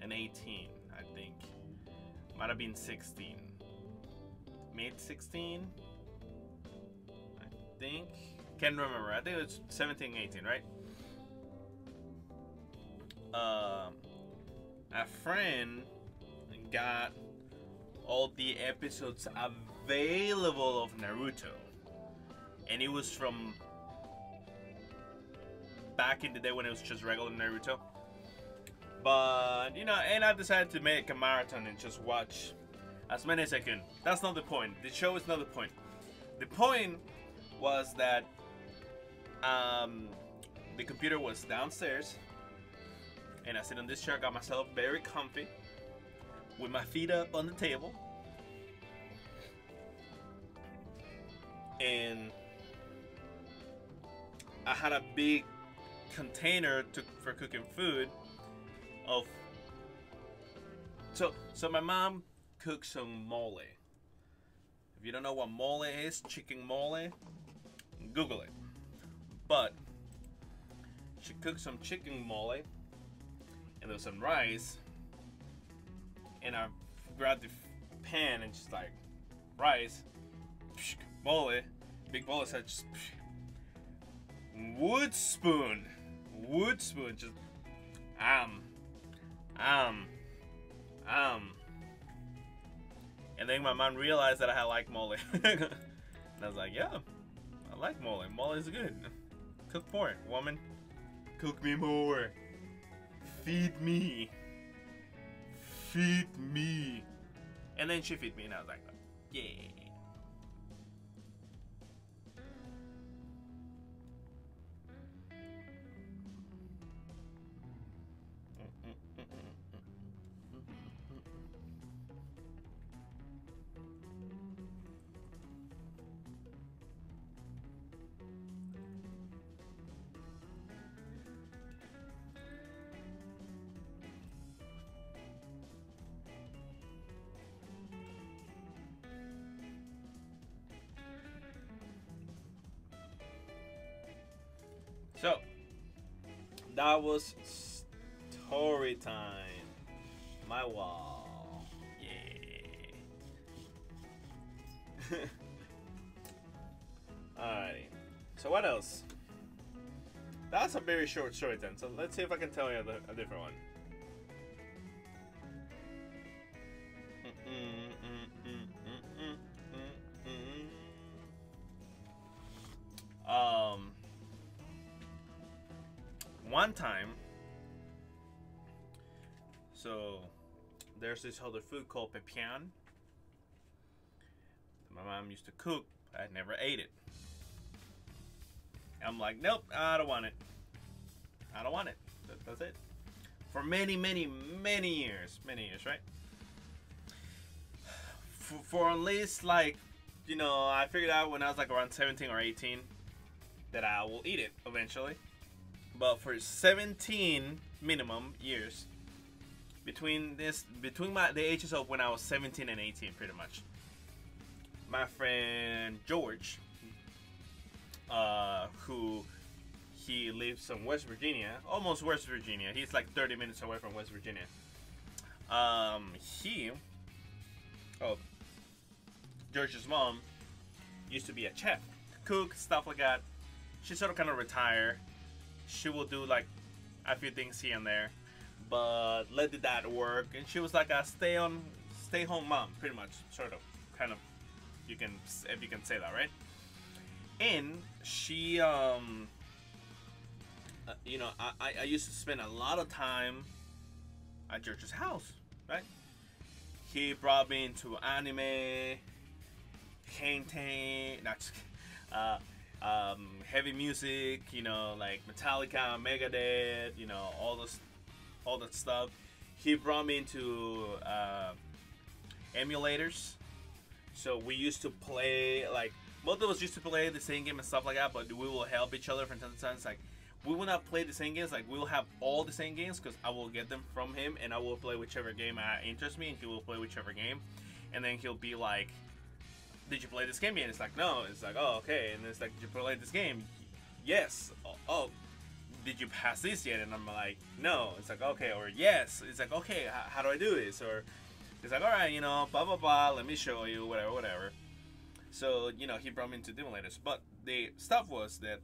and 18, I think. Might have been 16. Mid 16? I think. Can't remember. I think it was 17, 18, right? A friend got all the episodes available of Naruto. And it was from back in the day when it was just regular Naruto. But, you know, and I decided to make a marathon and just watch as many as I can. That's not the point. The show is not the point. The point was that the computer was downstairs, and I sit on this chair, got myself very comfy, with my feet up on the table, and I had a big container for cooking food. So my mom cooked some mole. If you don't know what mole is, chicken mole, Google it. But she cooked some chicken mole, and there was some rice, and I grabbed the pan and just like rice, mole, big bowl, so I just wood spoon, just and then my mom realized that I like mole. And I was like, yeah, I like mole. Mole is good. Cook more, woman. Cook me more. Feed me. Feed me. And then she feed me, and I was like, yeah. So, that was story time. My wall. Yeah. Alrighty. So what else? That's a very short story then. So let's see if I can tell you a different one. One time, so there's this other food called pepian that my mom used to cook. I never ate it. I'm like, nope, I don't want it. I don't want it. That's it. For many years, right? For at least, like, you know, I figured out when I was like around 17 or 18 that I will eat it eventually. But for 17 minimum years, between the ages of when I was 17 and 18, pretty much, my friend George, who he lives in West Virginia, almost West Virginia. He's like 30 minutes away from West Virginia. George's mom used to be a chef, cook, stuff like that. She sort of kind of retired. She will do like a few things here and there, but let the dad work, and she was like a stay-home mom, pretty much, sort of, kind of, if you can say that, right? And she, you know, I used to spend a lot of time at George's house, right? He brought me into anime, hentai, not just heavy music, you know, like Metallica, Megadeth, you know, all that stuff. He brought me into emulators, so we used to play, like, both of us used to play the same game and stuff like that, but we will help each other from time to time. It's like, we will not play the same games, like, we will have all the same games, because I will get them from him, and I will play whichever game interests me, and he will play whichever game, and then he'll be like, did you play this game yet? And it's like, no. It's like, oh, okay. And it's like, did you play this game? Yes. Oh, did you pass this yet? And I'm like, no. It's like, okay, or yes. It's like, okay, how do I do this? Or it's like, all right, you know, blah blah blah. Let me show you, whatever, whatever. So you know, he brought me into Demolators, but the stuff was that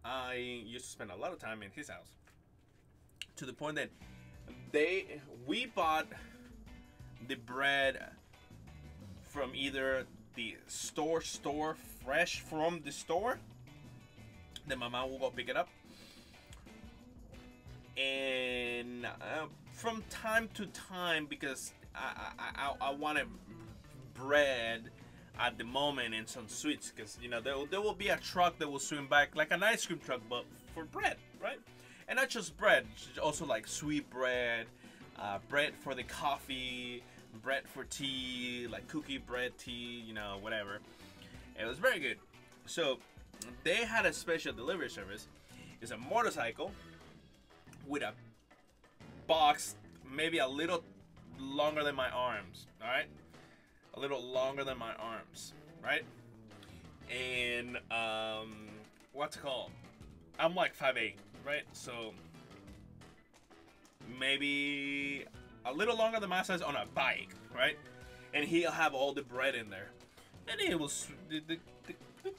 I used to spend a lot of time in his house, to the point that we bought the bread from either the store fresh from the store, then my mom will go pick it up, and from time to time, because I wanted bread at the moment and some sweets, because you know there will be a truck that will swing back like an ice cream truck, but for bread, right? And not just bread, also like sweet bread, bread for the coffee, bread for tea, like cookie bread tea, you know, whatever. It was very good. So they had a special delivery service. It's a motorcycle with a box maybe a little longer than my arms, all right? A little longer than my arms, right? And what's it called? I'm like 5'8", right? So maybe a little longer than my size on a bike, right? And he'll have all the bread in there, and it will the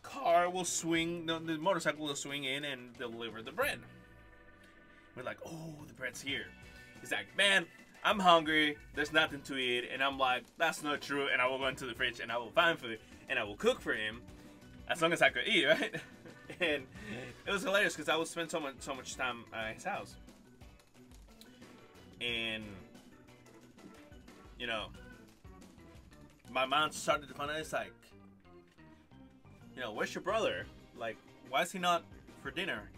car will swing, the motorcycle will swing in and deliver the bread. We're like, oh, the bread's here. He's like, man, I'm hungry, there's nothing to eat. And I'm like, that's not true. And I will go into the fridge and I will find food and I will cook for him as long as I could eat, right? And it was hilarious because I would spend so much time at his house. And you know, my mom started to find out, it's like, you know, where's your brother? Like, why is he not for dinner?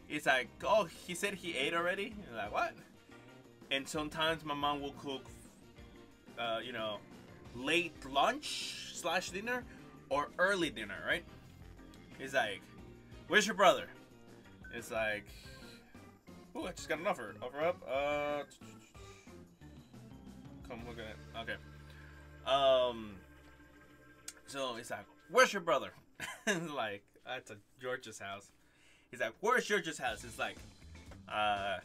It's like, oh, he said he ate already? And like, what? And sometimes my mom will cook, you know, late lunch / dinner or early dinner, right? It's like, where's your brother? It's like, oh, I just got an offer. Offer up. Come look at it. Okay. So it's like, where's your brother? Like, that's a George's house. He's like, where's George's house? It's like,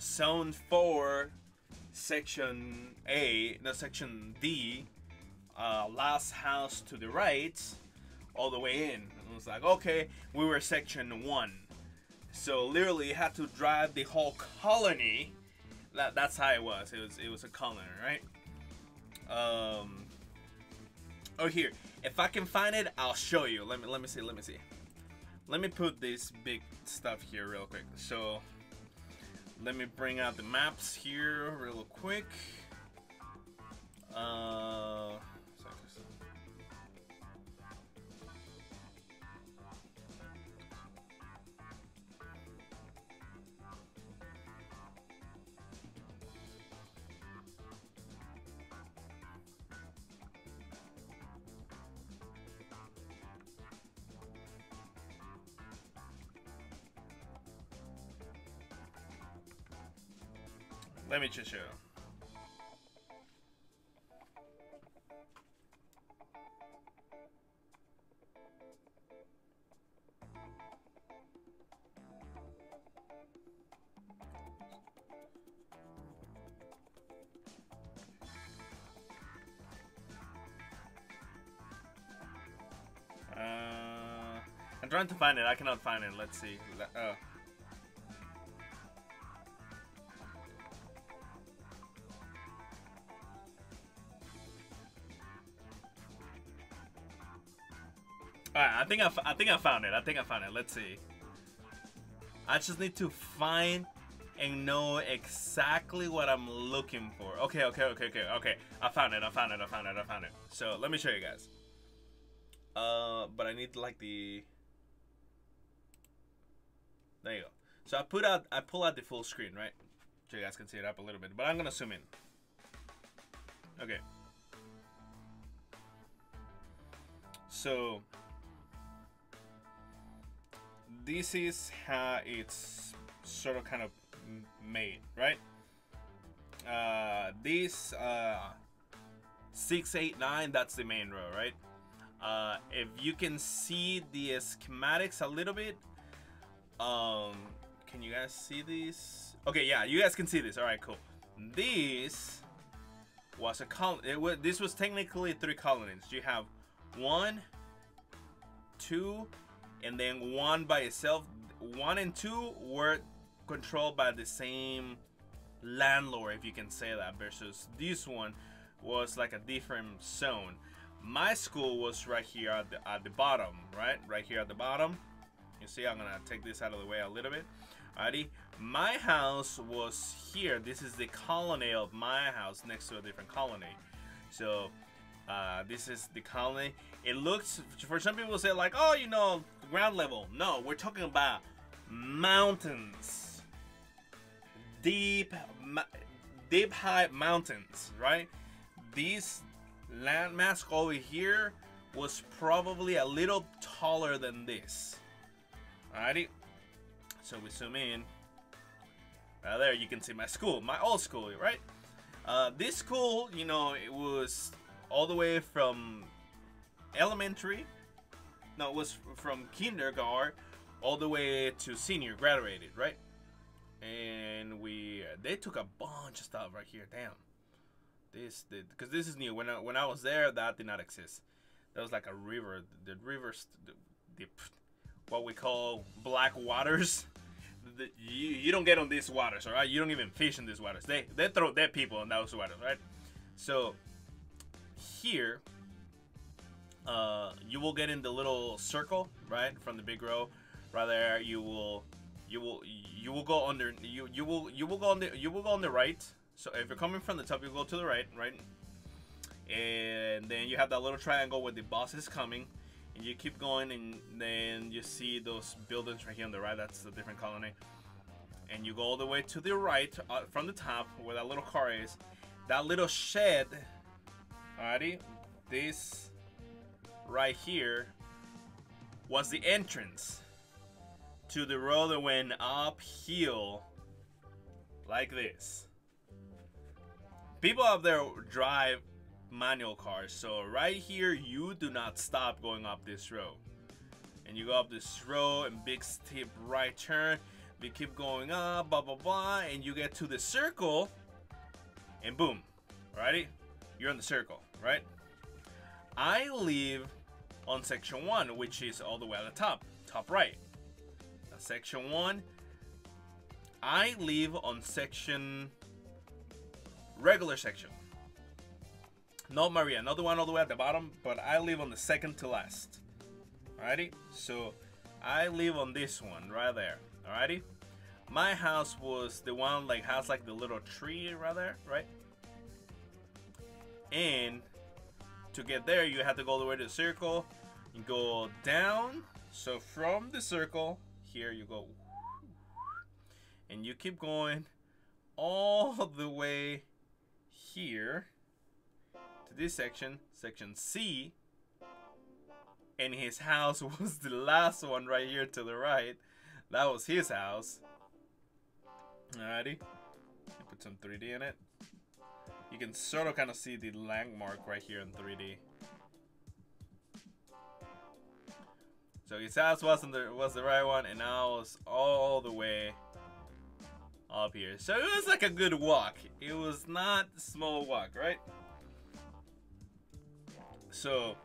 Zone 4, Section A, no, Section D, last house to the right, all the way in. And it was like, okay, we were Section 1. So literally, you had to drive the whole colony. That's how it was. It was a colony, right? Oh, here. If I can find it, I'll show you. Let me see. Let me put this big stuff here real quick. So let me bring out the maps here real quick. Let me just show. I'm trying to find it. I cannot find it. Let's see. Alright, I think I found it. Let's see. I just need to find and know exactly what I'm looking for. Okay. I found it. So let me show you guys. But I need like the. There you go. So I pull out the full screen, right? So you guys can see it up a little bit. But I'm gonna zoom in. Okay. So this is how it's sort of kind of made, right? This 689, that's the main row, right? If you can see the schematics a little bit, can you guys see these? Okay, yeah, you guys can see this. All right, cool. This was a colony. This was technically 3 colonies. You have 1, 2, and then 1 by itself. 1 and 2 were controlled by the same landlord, if you can say that, versus this one was like a different zone. My school was right here at the bottom, right here at the bottom. You see, I'm gonna take this out of the way a little bit. Alrighty, my house was here. This is the colony of my house next to a different colony. So this is the colony. It looks, for some people say like, oh, you know, ground level. No, we're talking about mountains, deep high mountains, right? This landmass over here was probably a little taller than this. Alrighty, so we zoom in. There you can see my school, my old school, right? This school, you know, it was all the way from elementary. No, it was from kindergarten all the way to senior, graduated, right? And they took a bunch of stuff right here. Damn, because this is new. When I was there, that did not exist. There was like a river. The rivers, what we call black waters. You don't get on these waters, all right? You don't even fish in these waters. They throw dead people in those waters, right? So here, you will get in the little circle, right, from the big row. Right there, you will go under. You will go on the right. So if you're coming from the top, you go to the right, and then you have that little triangle where the boss is coming. And you keep going, and then you see those buildings right here on the right. That's a different colony. And you go all the way to the right, from the top, where that little car is. That little shed, alrighty, this right here was the entrance to the road that went uphill like this. People up there drive manual cars, so right here you do not stop going up this road, and you go up this road and big steep right turn. We keep going up, blah blah blah, and you get to the circle, and boom, alrighty, you're in the circle, right? I live on section 1, which is all the way at the top right. Now, section 1. I live on section regular section. Not Maria, not the one all the way at the bottom, but I live on the second to last. Alrighty, so I live on this one right there. Alrighty, my house was the one like has like the little tree right there, right? And to get there, you have to go all the way to the circle and go down. So from the circle here, you go, and you keep going all the way here. This section C, and his house was the last one right here to the right. That was his house. Alrighty, put some 3D in it. You can sort of kind of see the landmark right here in 3D. So his house was the right one, and I was all the way up here. So it was like a good walk. It was not a small walk, right? So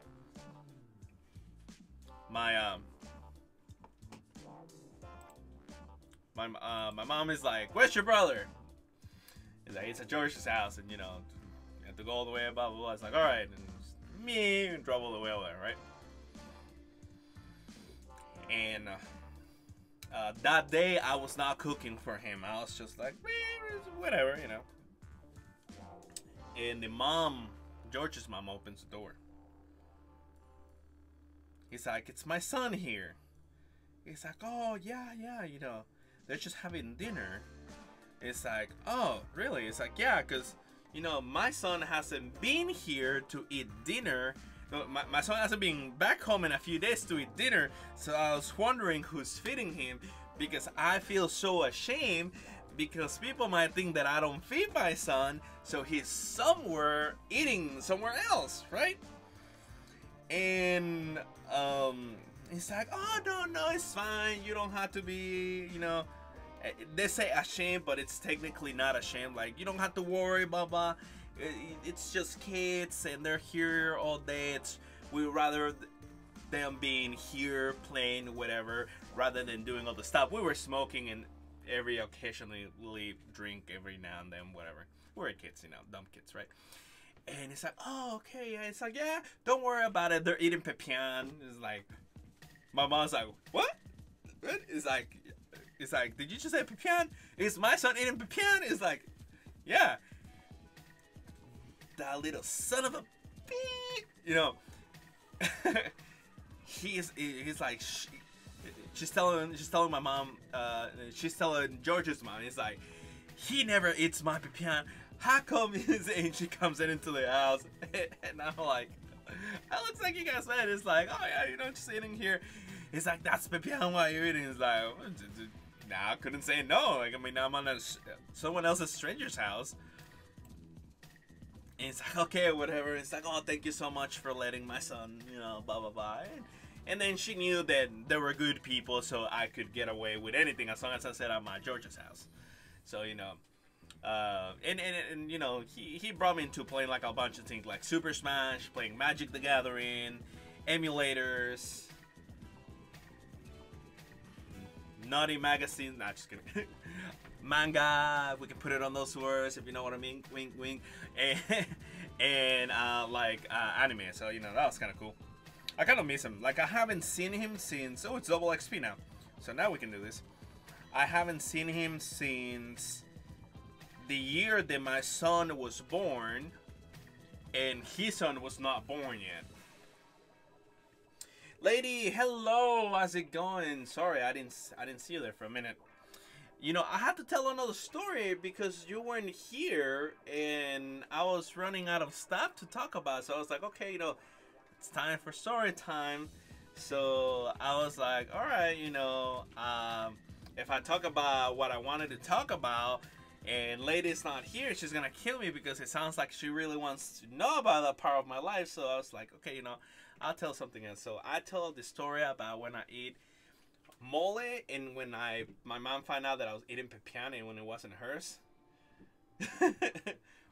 my mom is like, "Where's your brother?" He's like, "It's at George's house," and you know, you have to go all the way, blah blah blah. It's like, all right, and me and drove all the way over there, right? And that day I was not cooking for him. I was just like, whatever, you know. And the mom, George's mom, opens the door. He's like, "It's my son here." He's like, "Oh, yeah, you know, they're just having dinner." It's like, "Oh, really?" It's like, "Yeah, because, you know, my son hasn't been here to eat dinner. No, my son hasn't been back home in a few days to eat dinner, so I was wondering who's feeding him, because I feel so ashamed, because people might think that I don't feed my son, so he's somewhere eating somewhere else, right?" And he's like, "Oh, no, it's fine. You don't have to be, you know, They say ashamed, but it's technically not ashamed. Like, you don't have to worry, blah blah. It's just kids, and they're here all day. We rather them being here playing whatever, rather than doing all the stuff. We were smoking and every occasionally drink every now and then, whatever. We're kids, dumb kids, right? And it's like, oh, okay, yeah. It's like, yeah, don't worry about it. They're eating pepian. It's like, my mom's like, what? It's like, did you just say pepian? Is my son eating pepian? It's like, yeah. That little son of a beep, he's like, she's telling my mom, she's telling George's mom, it's like, he never eats my pepian. How come? And she comes into the house, and I'm like, it looks like you guys met. It's like, oh yeah, just eating here. It's like, that's pepian while you're eating. It's like, nah, I couldn't say no. Like, I mean, I'm on someone else's stranger's house. And it's like, okay, whatever. It's like, oh, thank you so much for letting my son, blah, blah, blah. And then she knew that there were good people, so I could get away with anything as long as I said I'm at George's house. So, he brought me into playing like a bunch of things like Super Smash, playing Magic the Gathering, emulators, naughty magazines, not just kidding. Manga, we can put it on those words if you know what I mean, wink wink, and anime. So that was kind of cool. I kind of miss him. Like, I haven't seen him since, it's double XP now, so now we can do this. I haven't seen him since the year that my son was born, and his son was not born yet. Lady, hello, how's it going? Sorry, I didn't see you there for a minute. I had to tell another story because you weren't here, and I was running out of stuff to talk about. So I was like, okay, it's time for story time. So I was like, all right, if I talk about what I wanted to talk about, and Lady's not here, she's gonna kill me because it sounds like she really wants to know about that part of my life. So I was like, okay, I'll tell something else. So I told the story about when I eat mole, and when my mom found out that I was eating pepian and when it wasn't hers.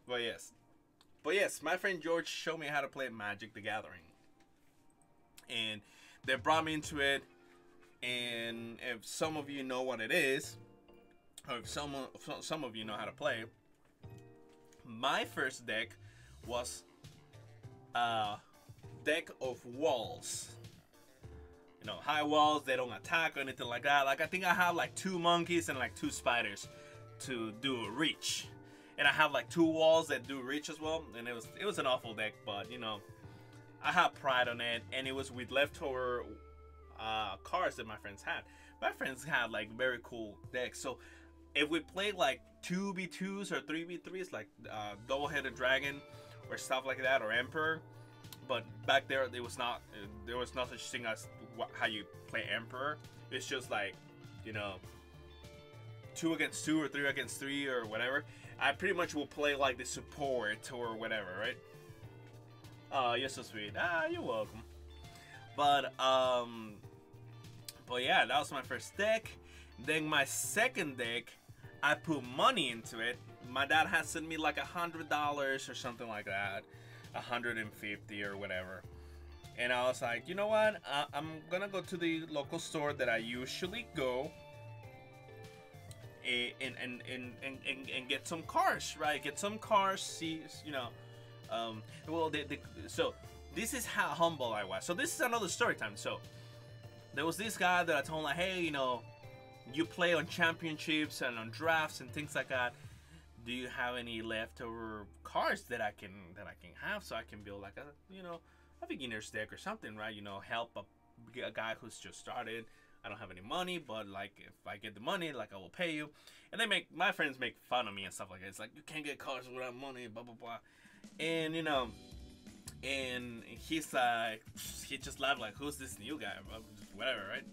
But yes, my friend George showed me how to play Magic the Gathering, and they brought me into it. And if some of you know what it is, or if some of you know how to play, my first deck was a deck of walls. High walls, they don't attack or anything like that. Like, I think I have like 2 monkeys and like 2 spiders to do a reach. And I have like 2 walls that do reach as well. And it was an awful deck, but I have pride on it. And it was with leftover cards that my friends had. My friends had like very cool decks. So if we played like 2v2s or 3v3s, like double-headed dragon or stuff like that, or emperor. But back there was no such thing as how you play emperor. It's just like, 2 against 2 or 3 against 3 or whatever. I pretty much will play like the support or whatever, right? Oh, you're so sweet. You're welcome. But yeah, that was my first deck. Then my second deck, I put money into it. My dad had sent me like $100 or something like that. 150 or whatever, and I was like, you know what, I'm gonna go to the local store that I usually go and get some cars, right? Get some cars, see, so this is how humble I was. So this is another story time. So there was this guy that I told him, like, hey, you play on championships and on drafts and things like that. Do you have any leftover cards that I can have, so I can build like a beginner's deck or something, right? Help a guy who's just started. I don't have any money, but like, if I get the money, like, I will pay you. And my friends make fun of me and stuff like that. It's like, you can't get cards without money, blah blah blah. And and he's like, he just laughed like, who's this new guy? Whatever, right?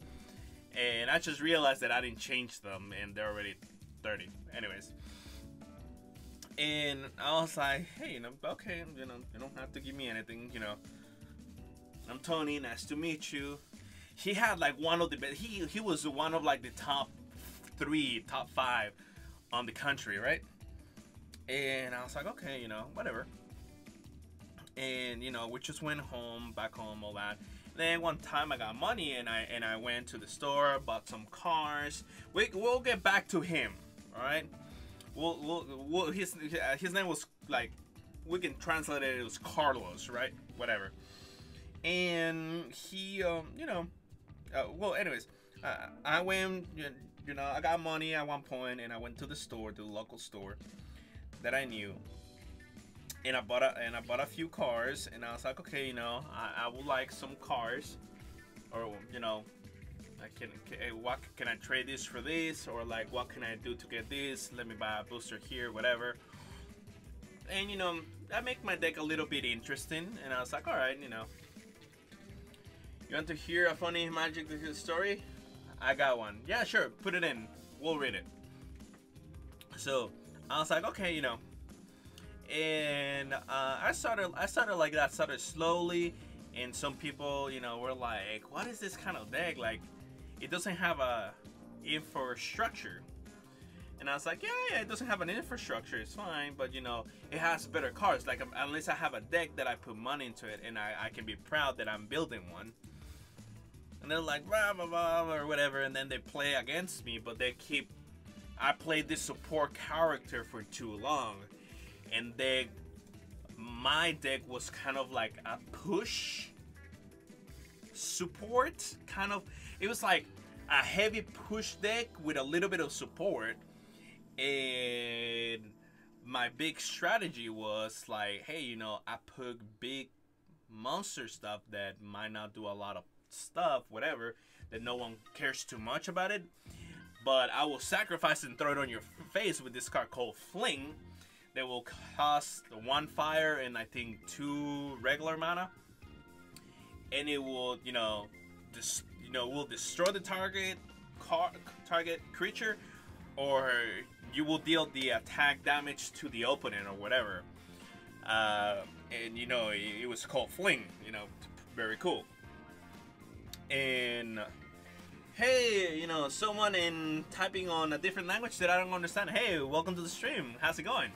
And I just realized that I didn't change them, and they're already 30. Anyways. And I was like, hey, okay, you don't have to give me anything, I'm Tony, nice to meet you. He had like one of the best, he was one of like the top 3, top 5 on the country, right? And I was like, okay, you know, whatever. And you know, we just went home, back home, all that. Then one time I got money and I went to the store, bought some cars. We'll get back to him, all right? His name was like, we can translate it as Carlos, right? Whatever. And he, you know, well, anyways, I went, you know, I got money at one point, and I went to the store, the local store that I knew, and I bought a few cars, and I was like, okay, you know, I would like some cars, or you know, what can I trade this for this, or like what can I do to get this? Let me buy a booster here, whatever. And you know, that make my deck a little bit interesting, and I was like, all right, you know, you want to hear a funny Magic story? I got one. Yeah, sure, put it in. We'll read it. So I was like, okay, you know. And I started like that, started slowly, and some people, you know, were like, what is this kind of deck? Like, it doesn't have a infrastructure. And I was like, yeah, it doesn't have an infrastructure, it's fine, but you know, it has better cards. Like, at least I have a deck that I put money into it, and I can be proud that I'm building one. And they're like, blah, blah, blah, or whatever, and then they play against me, but I played this support character for too long. And my deck was kind of like a push support, kind of. It was like a heavy push deck with a little bit of support. And my big strategy was like, hey, you know, I put big monster stuff that might not do a lot of stuff, whatever, that no one cares too much about it, but I will sacrifice and throw it on your face with this card called Fling. That will cost 1 fire and I think 2 regular mana, and it will, you know, will destroy the target creature, or you will deal the attack damage to the opponent or whatever. And you know, it was called Fling. You know, very cool. And hey, you know, someone typing on a different language that I don't understand. Hey, welcome to the stream. How's it going?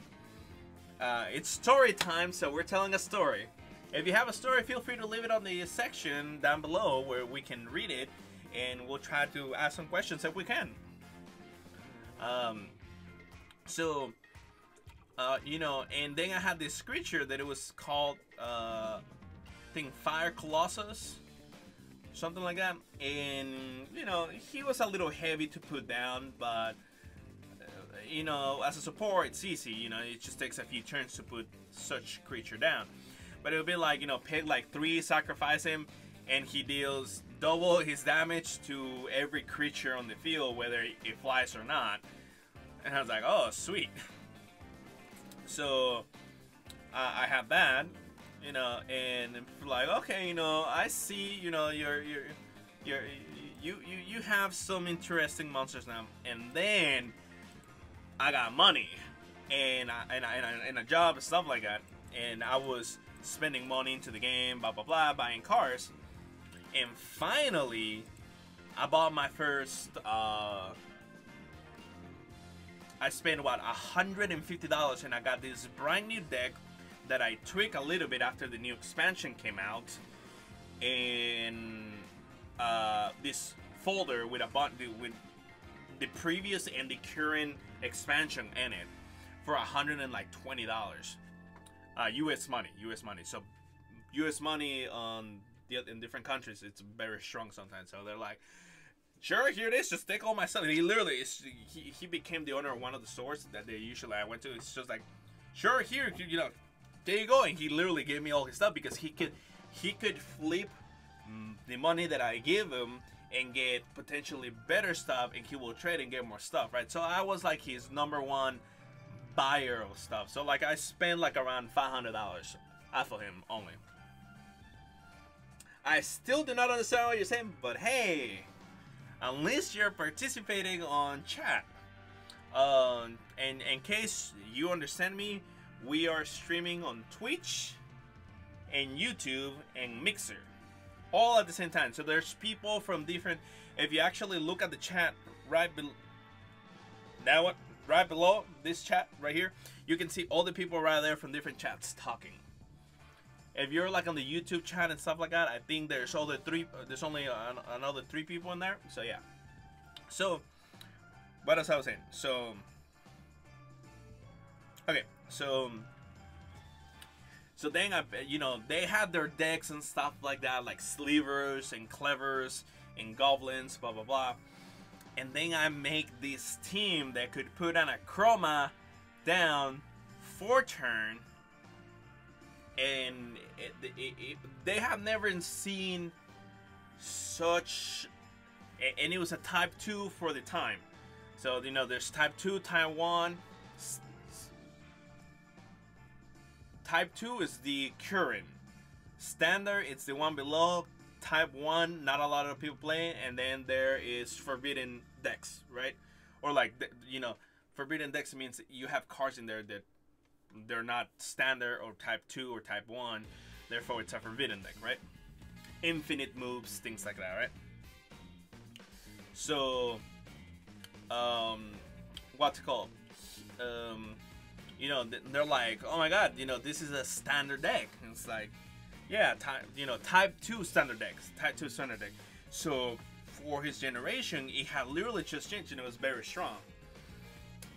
It's story time, so we're telling a story. If you have a story, feel free to leave it on the section down below where we can read it, and we'll try to ask some questions if we can. You know, and then I had this creature that it was called, I think Fire Colossus, something like that. And, you know, he was a little heavy to put down, but you know, as a support, it's easy. You know, it just takes a few turns to put such creature down. But it would be like, you know, pick like 3, sacrifice him, and he deals double his damage to every creature on the field, whether it flies or not. And I was like, oh, sweet. So I have that, you know, and like, okay, you know, I see, you know, you have some interesting monsters now, and then I got money and a job and stuff like that, and I was spending money into the game, blah blah blah, buying cars, and finally I bought my first. I spent what, $150, and I got this brand new deck that I tweaked a little bit after the new expansion came out, and this folder with with the previous and the current expansion in it for $120. US money. So US money in different countries, it's very strong sometimes. So they're like, sure, here it is, just take all my stuff. And he literally he became the owner of one of the stores that they usually I went to. It's just like, sure, here, you know, there you go. And he literally gave me all his stuff because he could flip the money that I give him and get potentially better stuff, and he will trade and get more stuff, right? So I was like his #1 buyer of stuff. So like I spent like around $500 off of him only. I still do not understand what you're saying, but hey, at least you're participating on chat. And in case you understand me, we are streaming on Twitch and YouTube and Mixer all at the same time. So there's people from different, if you actually look at the chat right that one right below this chat right here, you can see all the people right there from different chats talking. If you're like on the YouTube chat and stuff like that, I think there's only another 3 people in there. So yeah. So what else I was saying? So okay, so then they had their decks and stuff like that, like slivers and clevers and goblins, blah blah blah. And then I make this team that could put on a chroma down 4 turn, and they have never seen such, and it was a type 2 for the time. So there's type 2, type 1. Type 2 is the current. Standard, it's the one below. Type 1, not a lot of people playing, and then there is Forbidden Decks, right? Or like, Forbidden Decks means you have cards in there that they're not standard or type 2 or type 1, therefore it's a Forbidden Deck, right? Infinite moves, things like that, right? So, what's it called? They're like, oh my god, this is a standard deck. And it's like, yeah, type 2 standard decks, type 2 standard deck. So for his generation, it had literally just changed, and it was very strong.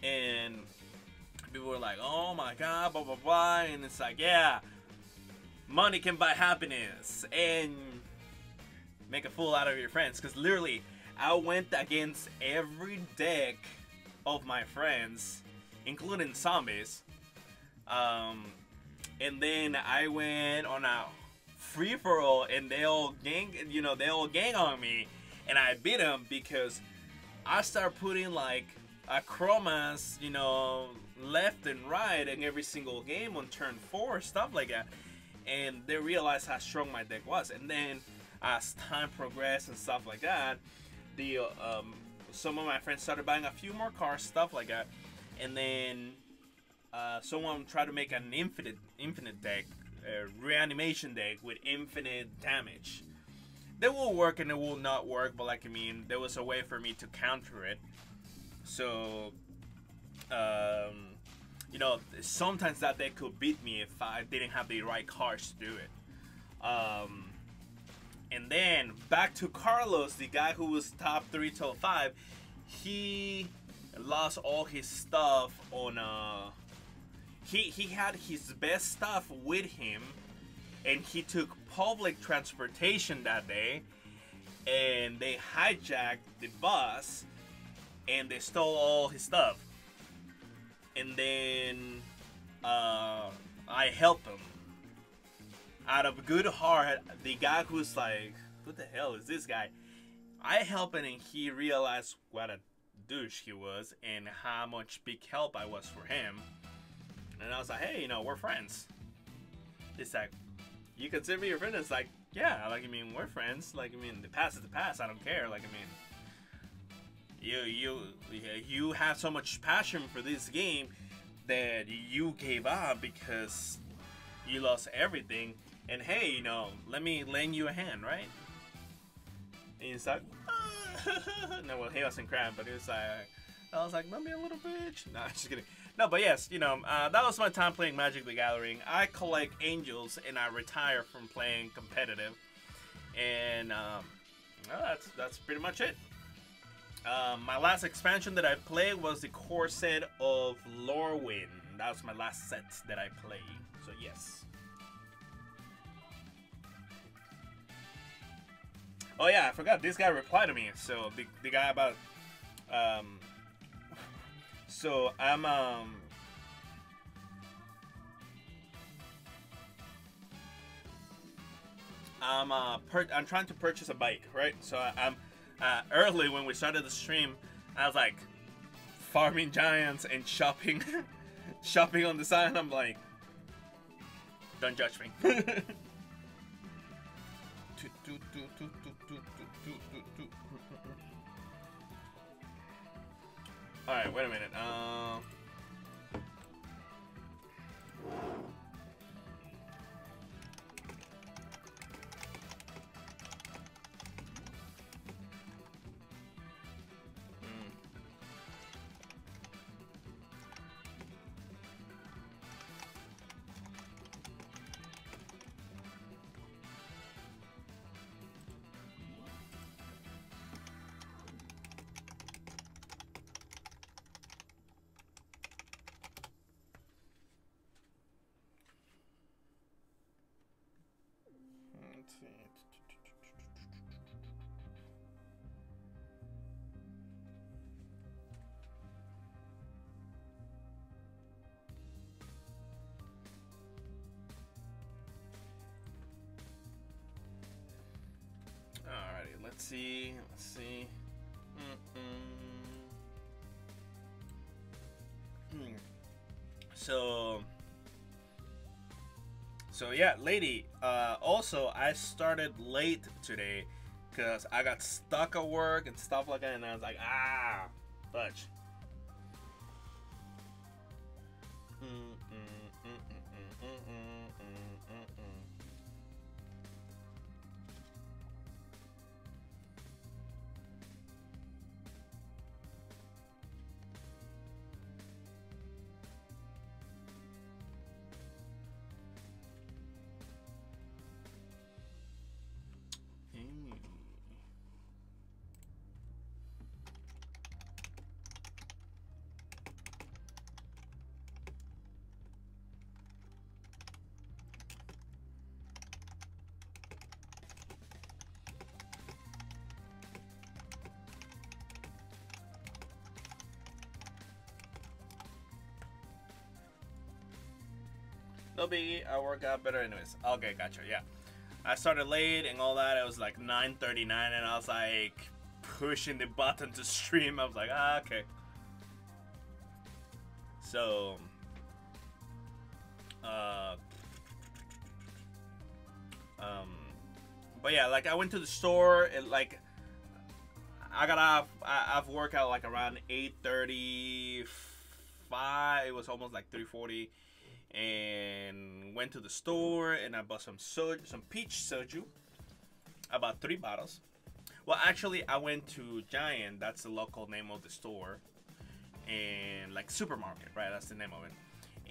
And people were like, oh my god, blah blah blah, and it's like, yeah, money can buy happiness and make a fool out of your friends. Because literally, I went against every deck of my friends, including zombies, and then I went on a free-for-all, and they all gang on me, and I beat them because I started putting like chromas, left and right in every single game on turn 4, stuff like that, and they realized how strong my deck was. And then as time progressed and stuff like that, some of my friends started buying a few more cards, stuff like that, and then someone tried to make an infinite deck, a reanimation deck with infinite damage. That will work and it will not work, but there was a way for me to counter it. So, sometimes that deck could beat me if I didn't have the right cards to do it. And then back to Carlos, the guy who was top 3 till 5. He lost all his stuff on he had his best stuff with him, and he took public transportation that day, and they hijacked the bus and they stole all his stuff. And then I helped him out of good heart. The guy who's like, what the hell is this guy? I helped him, and he realized what a douche he was and how much big help I was for him. And I was like, hey, we're friends. It's like, you consider me your friend? It's like, yeah, we're friends. The past is the past. I don't care. You have so much passion for this game that you gave up because you lost everything. And hey, let me lend you a hand, right? And he's like, no, well, he wasn't crying, but he was like, I was like, let me a little bitch. No, just kidding. No, but yes, that was my time playing Magic the Gathering. I collect angels, and I retire from playing competitive. And that's pretty much it. My last expansion that I played was the core set of Lorwyn. That was my last set that I played. So yes. Oh yeah, I forgot. This guy replied to me. So the guy about so I'm trying to purchase a bike, right? So I'm early when we started the stream, I was like farming giants and shopping shopping on the side. I'm like, don't judge me. Alright, wait a minute. Let's see. Let's see. So yeah, lady. Also, I started late today because I got stuck at work and stuff like that, and I was like, fudge. No biggie, I work out better anyways. Okay, gotcha, yeah. I started late and all that. It was like 9:39 and I was like pushing the button to stream. I was like, okay. So, but yeah, like I went to the store and like I got off. I've worked out like around 8:35. It was almost like 3:40. And went to the store and I bought some peach soju. I bought 3 bottles. Well, actually, I went to Giant. That's the local name of the store, and like supermarket, right? That's the name of it.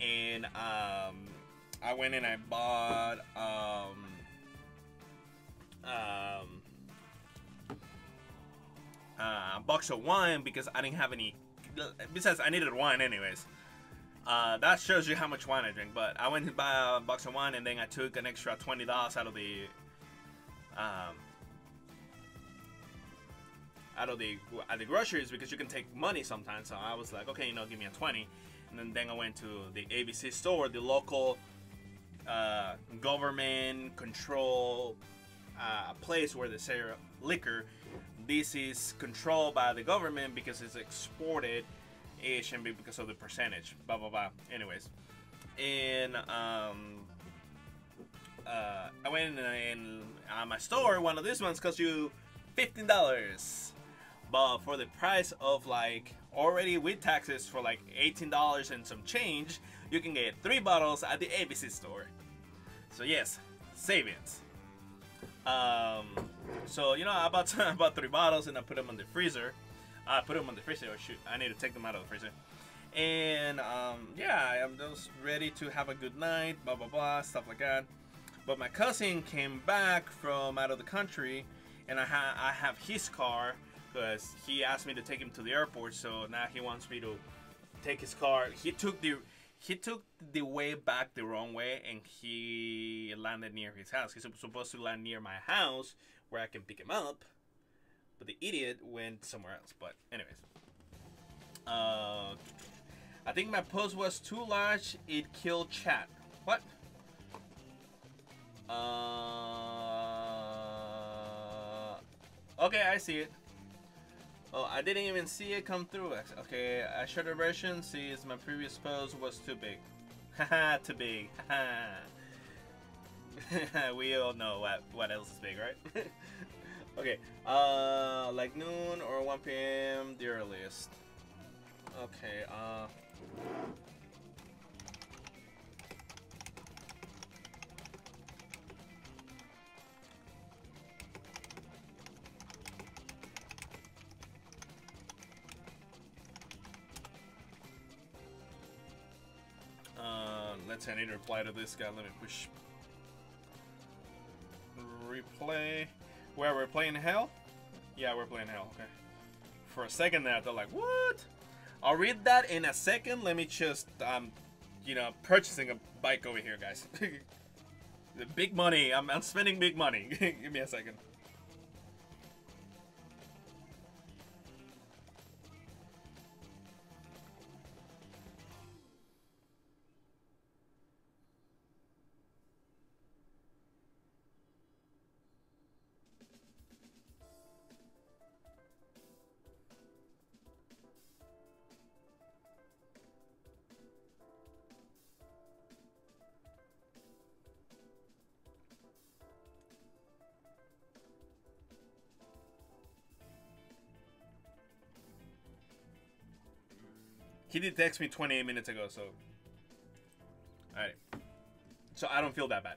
And I went and I bought a box of wine because I didn't have any. Besides, I needed wine anyways. That shows you how much wine I drink. But I went to buy a box of wine and then I took an extra $20 out of the groceries because you can take money sometimes. So I was like, okay, you know, give me a 20. And then I went to the ABC store, the local government control place where they sell liquor. This is controlled by the government because it's exported. It shouldn't be because of the percentage, blah blah blah. Anyways, and I went in my store. One of these ones cost you $15, but for the price of like already with taxes for like $18 and some change, you can get 3 bottles at the ABC store. So yes, savings. So you know, I bought 3 bottles and I put them in the freezer. I put them on the freezer. Oh shoot, I need to take them out of the freezer. And yeah, I'm just ready to have a good night, blah blah blah, stuff like that. But my cousin came back from out of the country, and I have his car because he asked me to take him to the airport. So now he wants me to take his car. He took the way back the wrong way, and he landed near his house. He's supposed to land near my house where I can pick him up. But the idiot went somewhere else. But anyways, I think my post was too large. It killed chat. What? Okay, I see it. Oh, I didn't even see it come through. Okay, I showed a version. See, my previous post was too big. Haha, too big. Haha. We all know what else is big, right? Okay, like noon or 1 p.m. the earliest. Okay, let's see, I need to reply to this guy. Let me push replay. Where we're playing hell? Yeah, we're playing hell. Okay. For a second there, they're like, what? I'll read that in a second. Let me just, you know, purchasing a bike over here, guys. The big money. I'm spending big money. Give me a second. He did text me 28 minutes ago, so. Alright. So I don't feel that bad.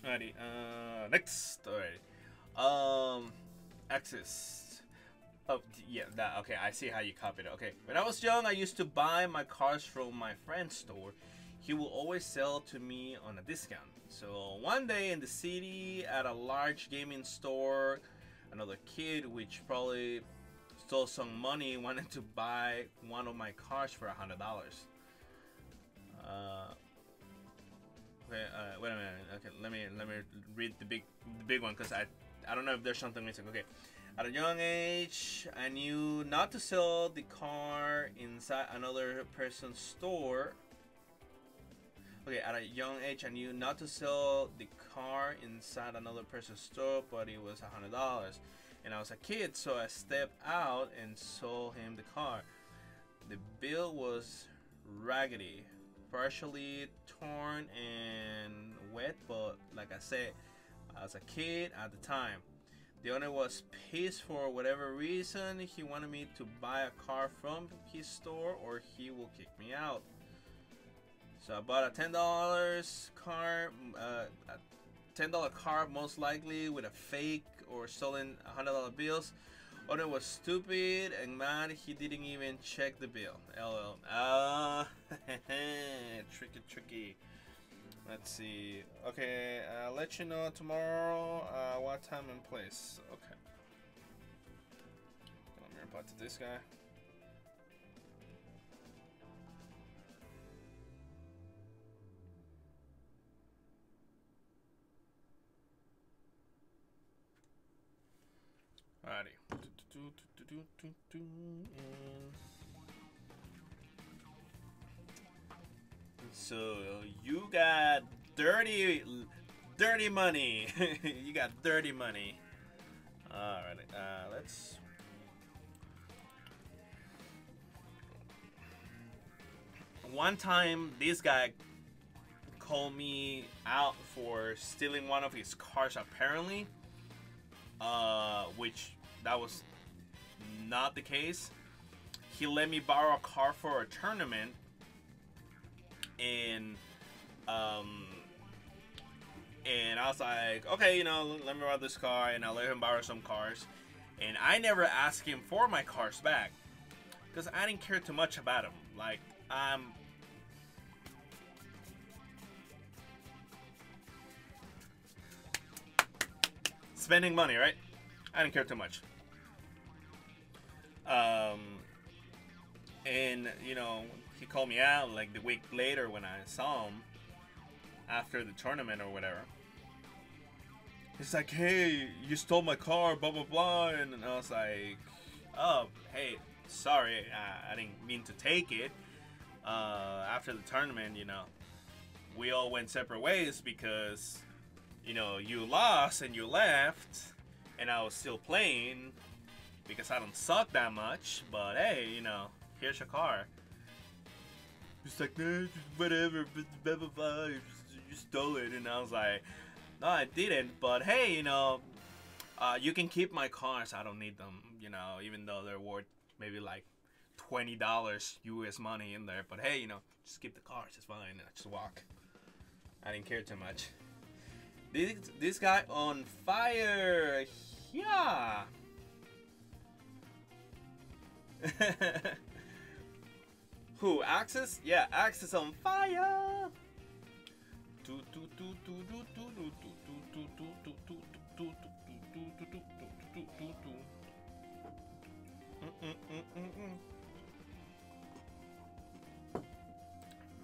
Alrighty. Next. Alrighty. Access. Oh, yeah. That. Okay, I see how you copied it. Okay. When I was young, I used to buy my cars from my friend's store. He will always sell to me on a discount. So one day in the city at a large gaming store, another kid, which probably stole some money, wanted to buy one of my cars for $100. Okay, wait a minute. Okay, let me read the big one, because I don't know if there's something missing. Okay, at a young age, I knew not to sell the car inside another person's store. Okay, at a young age, I knew not to sell the car inside another person's store, but it was $100. And I was a kid, so I stepped out and sold him the car. The bill was raggedy, partially torn and wet, but like I said, I was a kid at the time. The owner was pissed for whatever reason. He wanted me to buy a car from his store or he will kick me out. So I bought a $10 car, a $10 car most likely with a fake or stolen $100 bills. Owner was stupid and mad. He didn't even check the bill. LL. Tricky. Let's see. Okay, I'll let you know tomorrow what time and place. Okay. Let me reply to this guy. Alrighty. So you got dirty money. You got dirty money. Alright, let's. One time, this guy called me out for stealing one of his cars, apparently. Which that was not the case. He let me borrow a car for a tournament, and I was like, okay, you know, let me borrow this car, and I let him borrow some cars, and I never asked him for my cars back because I didn't care too much about him. Like, spending money, right? I didn't care too much. And you know, he called me out like the week later when I saw him after the tournament or whatever. He's like, hey, you stole my car, blah blah blah, and I was like, oh, hey, sorry, I didn't mean to take it. After the tournament, you know, we all went separate ways because, you know, you lost and you left, and I was still playing because I don't suck that much. But hey, you know, here's your car. He's like, nah, whatever, blah blah blah, you stole it, and I was like, no, I didn't. But hey, you know, you can keep my cars. I don't need them, you know, even though they're worth maybe like $20 US money in there. But hey, you know, just keep the cars. It's fine. And I just walk. I didn't care too much. This guy on fire. Yeah. Who? Axis? Yeah, Axis on fire.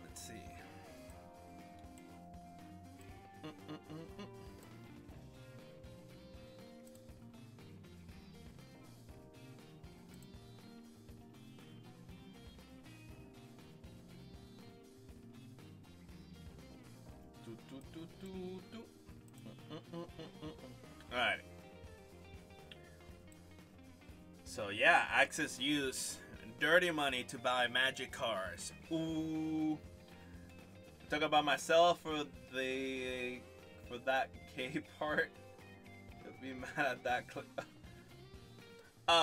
Let's see. Alright. So yeah, Axis use dirty money to buy magic cars. Ooh. Talk about myself for that K part. I'd be mad at that clip.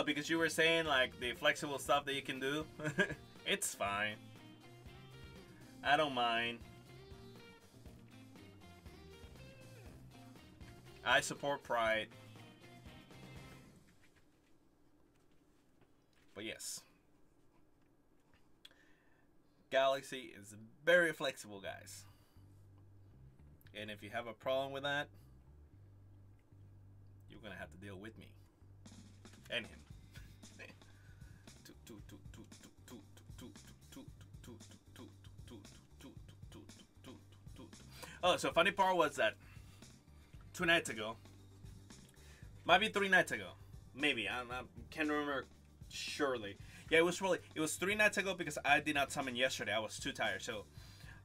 Because you were saying like the flexible stuff that you can do. It's fine. I don't mind. I support Pride. But yes. Galaxy is very flexible, guys. And if you have a problem with that, you're gonna have to deal with me. And him. Oh, so funny part was that 2 nights ago, might be 3 nights ago, maybe, I can't remember surely. Yeah, it was 3 nights ago because I did not summon yesterday. I was too tired. So,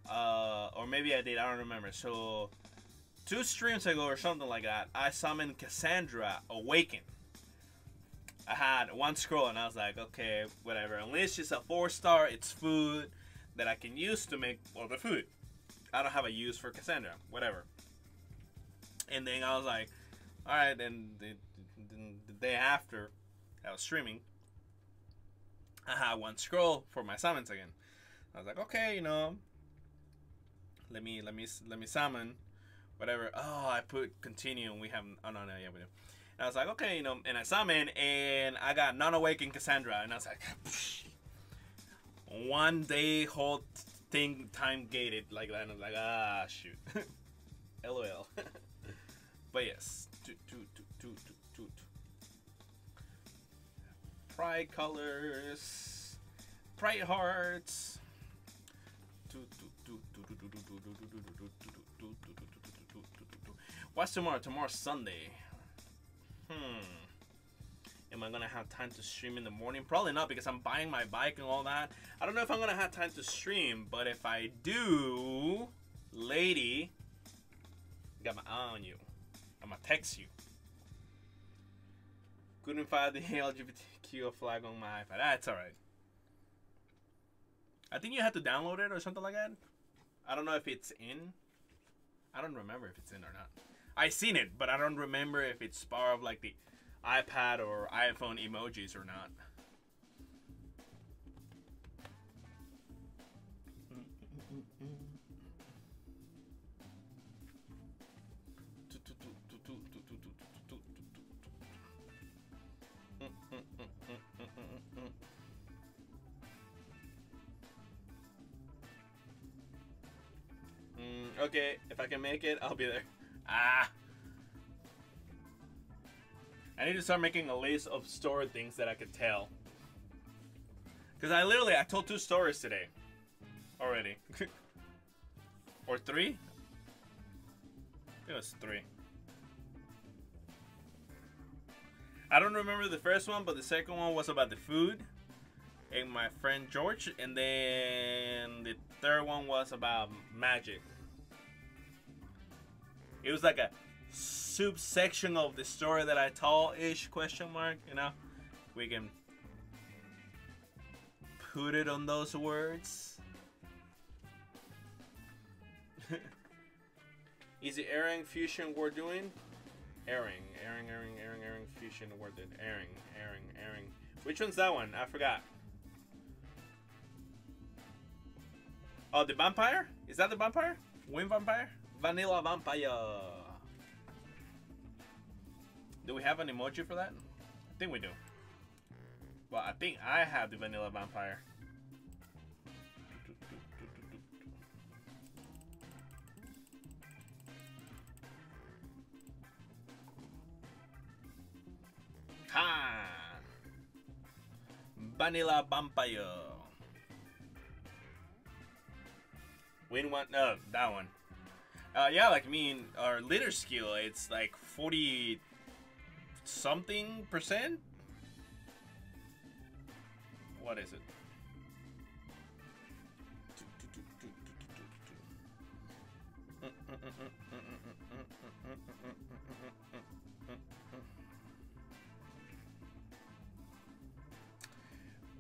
or maybe I did. I don't remember. So, 2 streams ago or something like that, I summoned Cassandra Awaken. I had 1 scroll and I was like, okay, whatever. Unless it's a 4-star, it's food that I can use to make other food. I don't have a use for Cassandra. Whatever. And then I was like, all right. And the day after I was streaming, I had 1 scroll for my summons again. I was like, okay, you know, let me summon, whatever. Oh, I put continue, and we haven't. Oh no, yeah, we do. And I was like, okay, you know, and I summon, and I got non-awakened Cassandra, and I was like, 1 day whole thing time gated like that, and I was like, ah, shoot, LOL. But yes, Pride colors, Pride hearts. What's tomorrow? Tomorrow's Sunday. Am I gonna have time to stream in the morning? Probably not, because I'm buying my bike and all that. I don't know if I'm gonna have time to stream, but if I do, lady, got my eye on you. I'm gonna text you. Couldn't find the LGBTQ flag on my iPad. That's alright. I think you have to download it or something like that. I don't know if it's in. I don't remember if it's in or not. I seen it, but I don't remember if it's part of like the iPad or iPhone emojis or not. Okay, if I can make it, I'll be there. Ah! I need to start making a list of story things that I could tell. Because I told 2 stories today. Already. Or 3? I think it was 3. I don't remember the first one, but the second one was about the food and my friend George. And then the third one was about magic. It was like a subsection of the story that I told-ish, question mark, you know? We can put it on those words. Is it airing fusion we're doing? Airing fusion we're doing. Airing. Which one's that one? I forgot. Oh, the vampire? Is that the vampire? Wind vampire? Vanilla vampire. Do we have an emoji for that? I think we do. Well, I think I have the vanilla vampire. Ha! Vanilla vampire. Win one? No, that one. Yeah, like me and our litter skill, it's like 40 something %. What is it?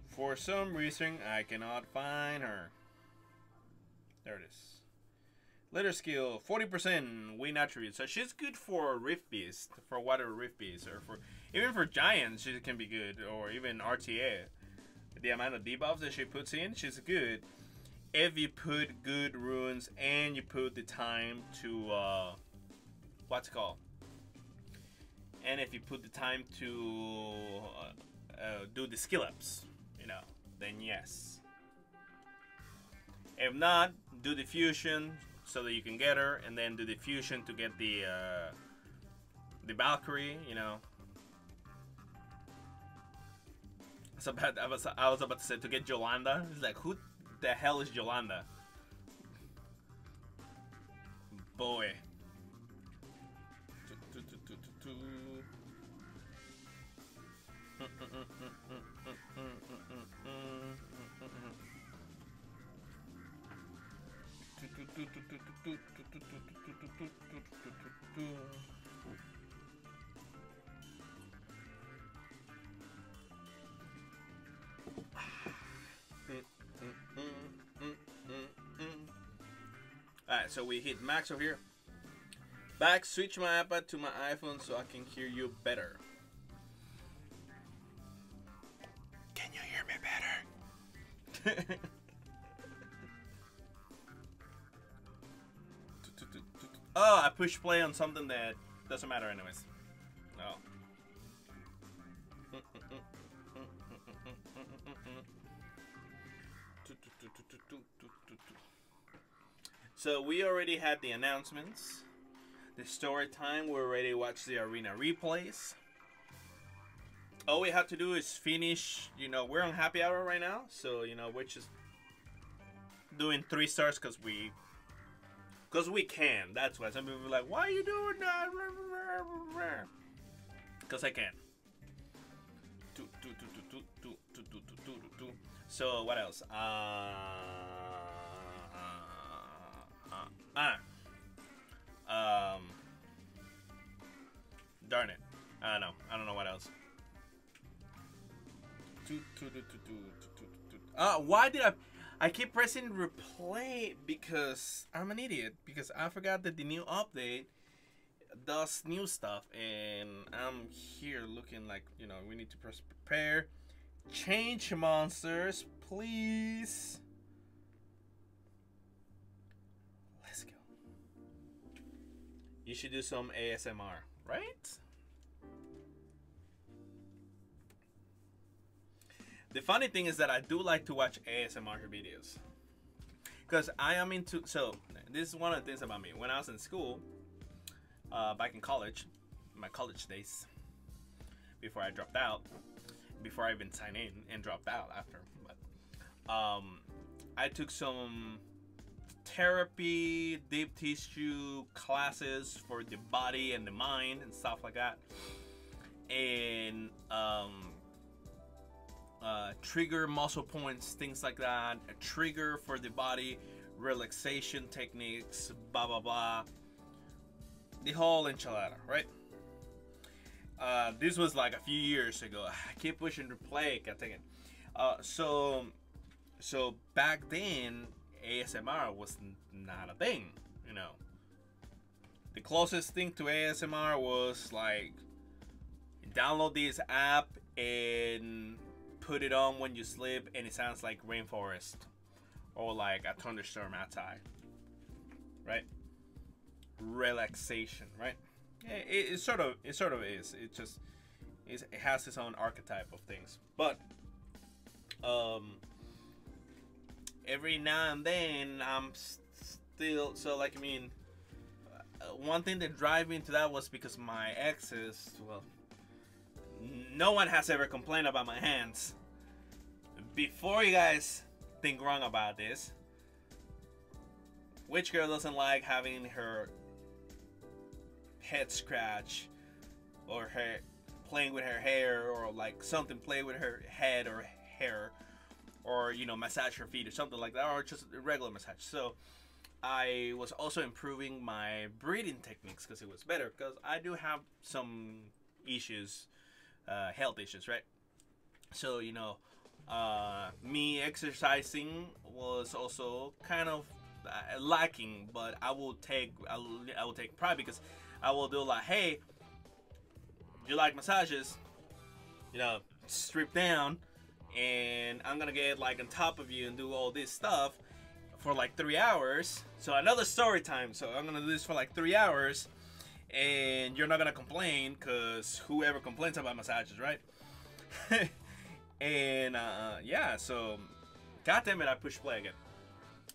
For some reason, I cannot find her. There it is. Litter skill, 40% win attribute. So she's good for Rift Beast, for water Rift Beast, or for Even for giants, she can be good, or even RTA. The amount of debuffs that she puts in, she's good. If you put good runes and you put the time to what's it called? And if you put the time to do the skill ups, you know, then yes. If not, do the fusion so that you can get her, and then do the fusion to get the Valkyrie, you know. I was about to say to get Yolanda. It's like, who the hell is Yolanda? Boy. Alright, so we hit max over here. Back, switch my iPad to my iPhone so I can hear you better. Can you hear me better? Oh, I pushed play on something that doesn't matter anyways. Oh. So we already had the announcements. The story time, we already watched the arena replays. All we have to do is finish, you know, we're on happy hour right now. So, you know, we're just doing 3 stars because we can. That's why some people are like, why are you doing that? Because I can. So what else? Darn it. I don't know what else. Why did I keep pressing replay? Because I'm an idiot. Because I forgot that the new update does new stuff, and I'm here looking like, you know, we need to press prepare. Change monsters, please. Let's go. You should do some ASMR, right? The funny thing is that I do like to watch ASMR videos. Because I am into... So, this is one of the things about me. When I was in school, back in college, my college days, before I dropped out, before I even signed in and dropped out after. But, I took some therapy, deep tissue classes for the body and the mind and stuff like that. And... trigger muscle points, things like that, a trigger for the body, relaxation techniques, blah blah blah, the whole enchilada, right? This was like a few years ago. I keep pushing to play, can't take it. So back then ASMR was not a thing, you know. The closest thing to ASMR was like download this app and put it on when you sleep and it sounds like rainforest or like a thunderstorm outside, right? Relaxation, right? It sort of is. It just it has its own archetype of things. But every now and then I'm still, so like, I mean, one thing that drive me into that was because my exes, well, no one has ever complained about my hands. Before you guys think wrong about this, which girl doesn't like having her head scratch, or her playing with her hair, or like something play with her head or hair, or, you know, massage her feet or something like that, or just a regular massage. So I was also improving my breathing techniques because it was better, because I do have some issues, health issues, right? So, you know, me exercising was also kind of lacking, but I will take pride, because I will do like, hey, you like massages, you know, strip down, and I'm gonna get like on top of you and do all this stuff for like 3 hours. So another story time. So I'm gonna do this for like 3 hours, and you're not gonna complain, because whoever complains about massages, right? And yeah, so god damn it, I pushed play again.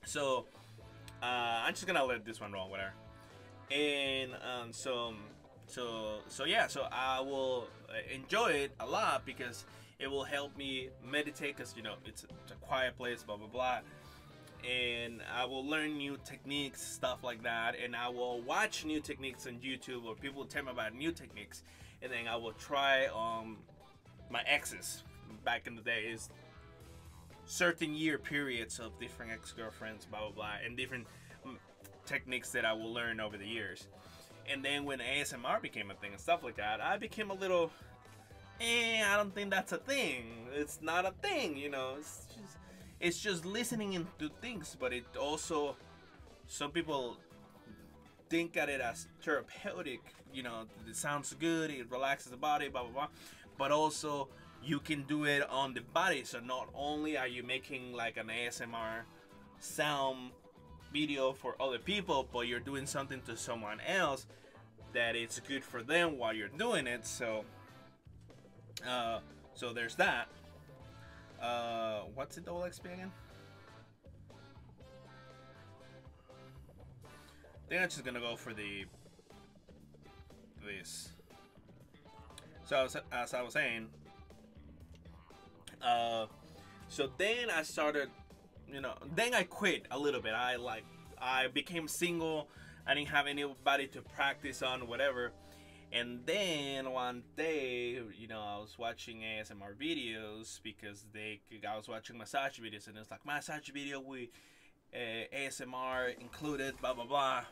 So I'm just gonna let this one roll, whatever. And so yeah, so I will enjoy it a lot, because it will help me meditate, because you know it's a quiet place, blah blah blah. And I will learn new techniques, stuff like that, and I will watch new techniques on YouTube, or people tell me about new techniques, and then I will try my exes back in the days, certain year periods of different ex-girlfriends, blah blah blah, and different techniques that I will learn over the years. And then when ASMR became a thing and stuff like that, I became a little, I don't think that's a thing. It's not a thing, you know. It's just listening into things, but it also, some people think at it as therapeutic, you know, it sounds good, it relaxes the body, blah blah blah, but also you can do it on the body. So not only are you making like an ASMR sound video for other people, but you're doing something to someone else that it's good for them while you're doing it. So so there's that. What's the double XP again? I think I'm just gonna go for this. So as I was saying, so then I started, you know, then I quit a little bit. I became single. I didn't have anybody to practice on, whatever. And then one day, you know, I was watching ASMR videos, because I was watching massage videos, and it was like massage video with ASMR included, blah blah blah,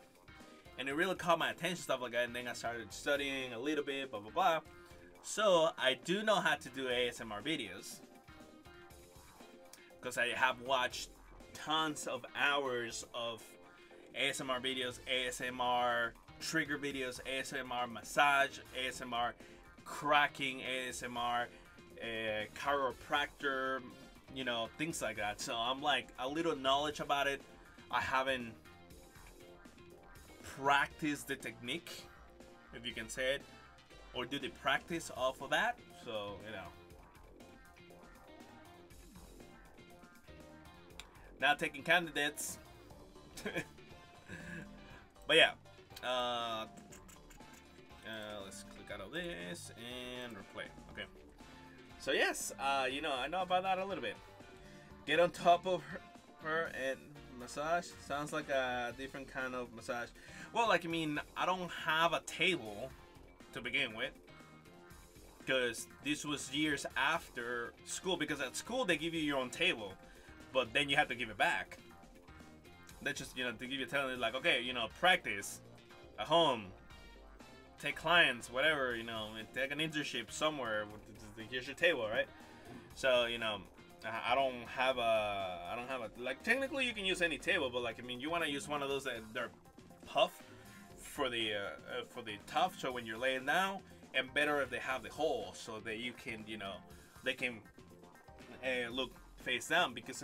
and it really caught my attention, stuff like that. And then I started studying a little bit, blah blah blah. So I do know how to do ASMR videos, because I have watched tons of hours of ASMR videos, ASMR trigger videos, ASMR massage, ASMR cracking, ASMR chiropractor, you know, things like that. So I'm like a little knowledge about it. I haven't practiced the technique, if you can say it, or do the practice off of that. So, you know, now taking candidates. But yeah, let's click out of this and replay. Okay, so yes, you know, I know about that a little bit. Get on top of her and massage. Sounds like a different kind of massage. Well, like, I mean, I don't have a table to begin with, because this was years after school, because at school they give you your own table, but then you have to give it back. That's just, you know, to give you a table, like, okay, you know, practice at home, take clients, whatever, you know, and take an internship somewhere. Here's your table, right? So, you know, I don't have a, like, technically you can use any table, but like, I mean, you want to use one of those that they're puff for the top, so when you're laying down, and better if they have the hole, so that you can, you know, they can look face down, because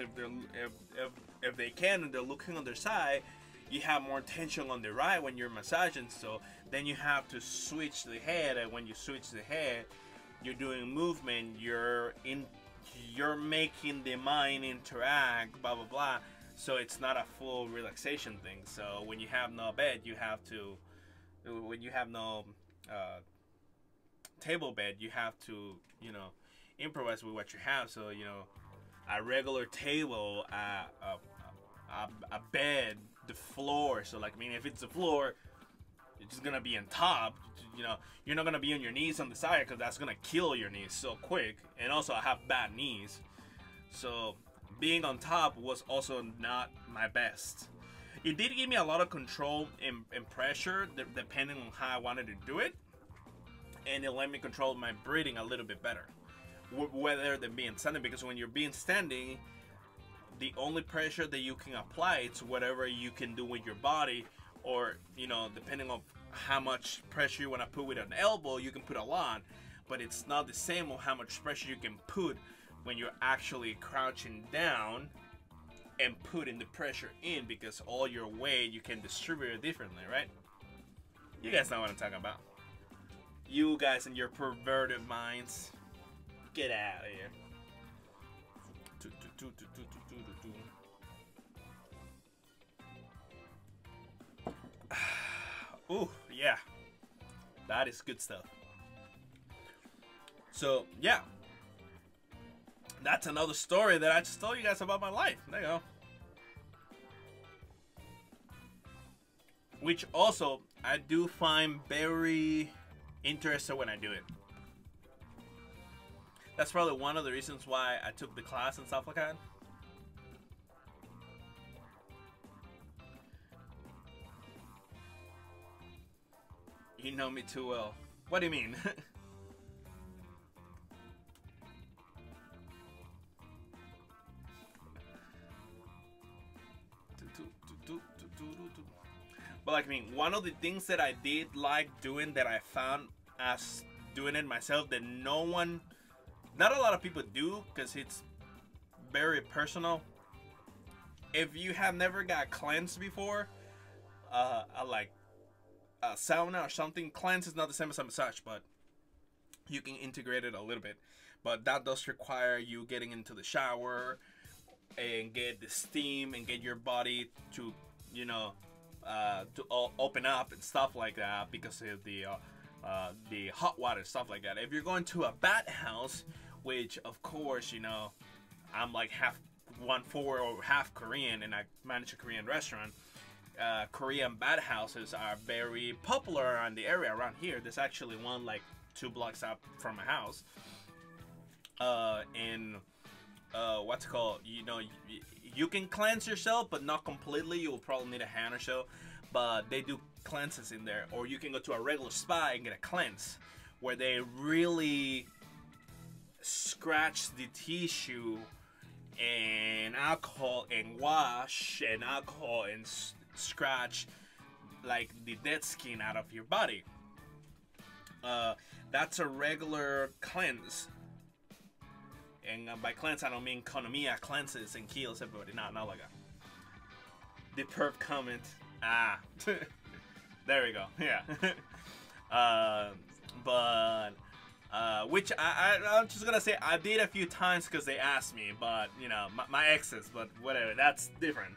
if they can and they're looking on their side, you have more tension on the right when you're massaging. So then you have to switch the head, and when you switch the head, you're doing movement, you're making the mind interact, blah blah blah. So it's not a full relaxation thing. So when you have no bed, you have to, when you have no table bed, you have to, you know, improvise with what you have. So, you know, a regular table, a bed, the floor. So like, I mean, if it's the floor, it's just gonna be on top. You know, you're not gonna be on your knees on the side, because that's gonna kill your knees so quick. And also, I have bad knees, so being on top was also not my best. It did give me a lot of control and pressure, depending on how I wanted to do it, and it let me control my breathing a little bit better, whether than being standing. Because when you're being standing, the only pressure that you can apply is whatever you can do with your body, or, you know, depending on how much pressure you want to put with an elbow, you can put a lot, but it's not the same of how much pressure you can put when you're actually crouching down and putting the pressure in, because all your weight you can distribute it differently, right? You guys know what I'm talking about. You guys and your perverted minds, get out of here. Ooh, yeah, that is good stuff. So yeah, that's another story that I just told you guys about my life. There you go. Which also I do find very interesting when I do it. That's probably one of the reasons why I took the class and stuff like that. You know me too well. What do you mean? But like, I mean, one of the things that I did like doing, that I found as doing it myself, that not a lot of people do, because it's very personal. If you have never got cleansed before, like a sauna or something, cleanse is not the same as a massage, but you can integrate it a little bit. But that does require you getting into the shower and get the steam and get your body to, you know, to open up and stuff like that, because of the hot water, stuff like that. If you're going to a bathhouse, which of course, you know, I'm like half 1/4 or half Korean, and I manage a Korean restaurant. Korean bathhouses are very popular around the area around here. There's actually one like 2 blocks up from my house. And what's it called? You know, you can cleanse yourself, but not completely. You'll probably need a hand or so. But they do cleanses in there. Or you can go to a regular spa and get a cleanse, where they really scratch the tissue and alcohol and wash and alcohol and scratch like the dead skin out of your body. That's a regular cleanse. And by cleanse, I don't mean Konomiya cleanses and kills everybody. Not like that. The perp comment. There we go. Yeah. Which I'm just gonna say I did a few times because they asked me, but you know, my exes, but whatever, that's different.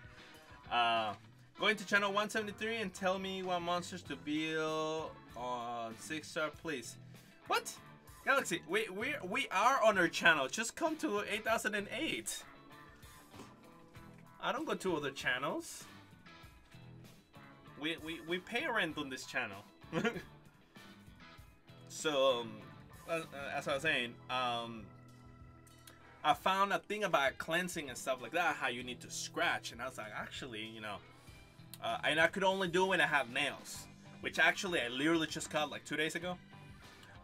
Going to channel 173 and tell me what monsters to build on 6-star, please. What? Galaxy, we are on our channel. Just come to 8008. I don't go to other channels. We pay rent on this channel. So as I was saying, I found a thing about cleansing and stuff like that, how you need to scratch, and I was like, actually, you know, and I could only do it when I have nails, which actually I literally just cut like 2 days ago.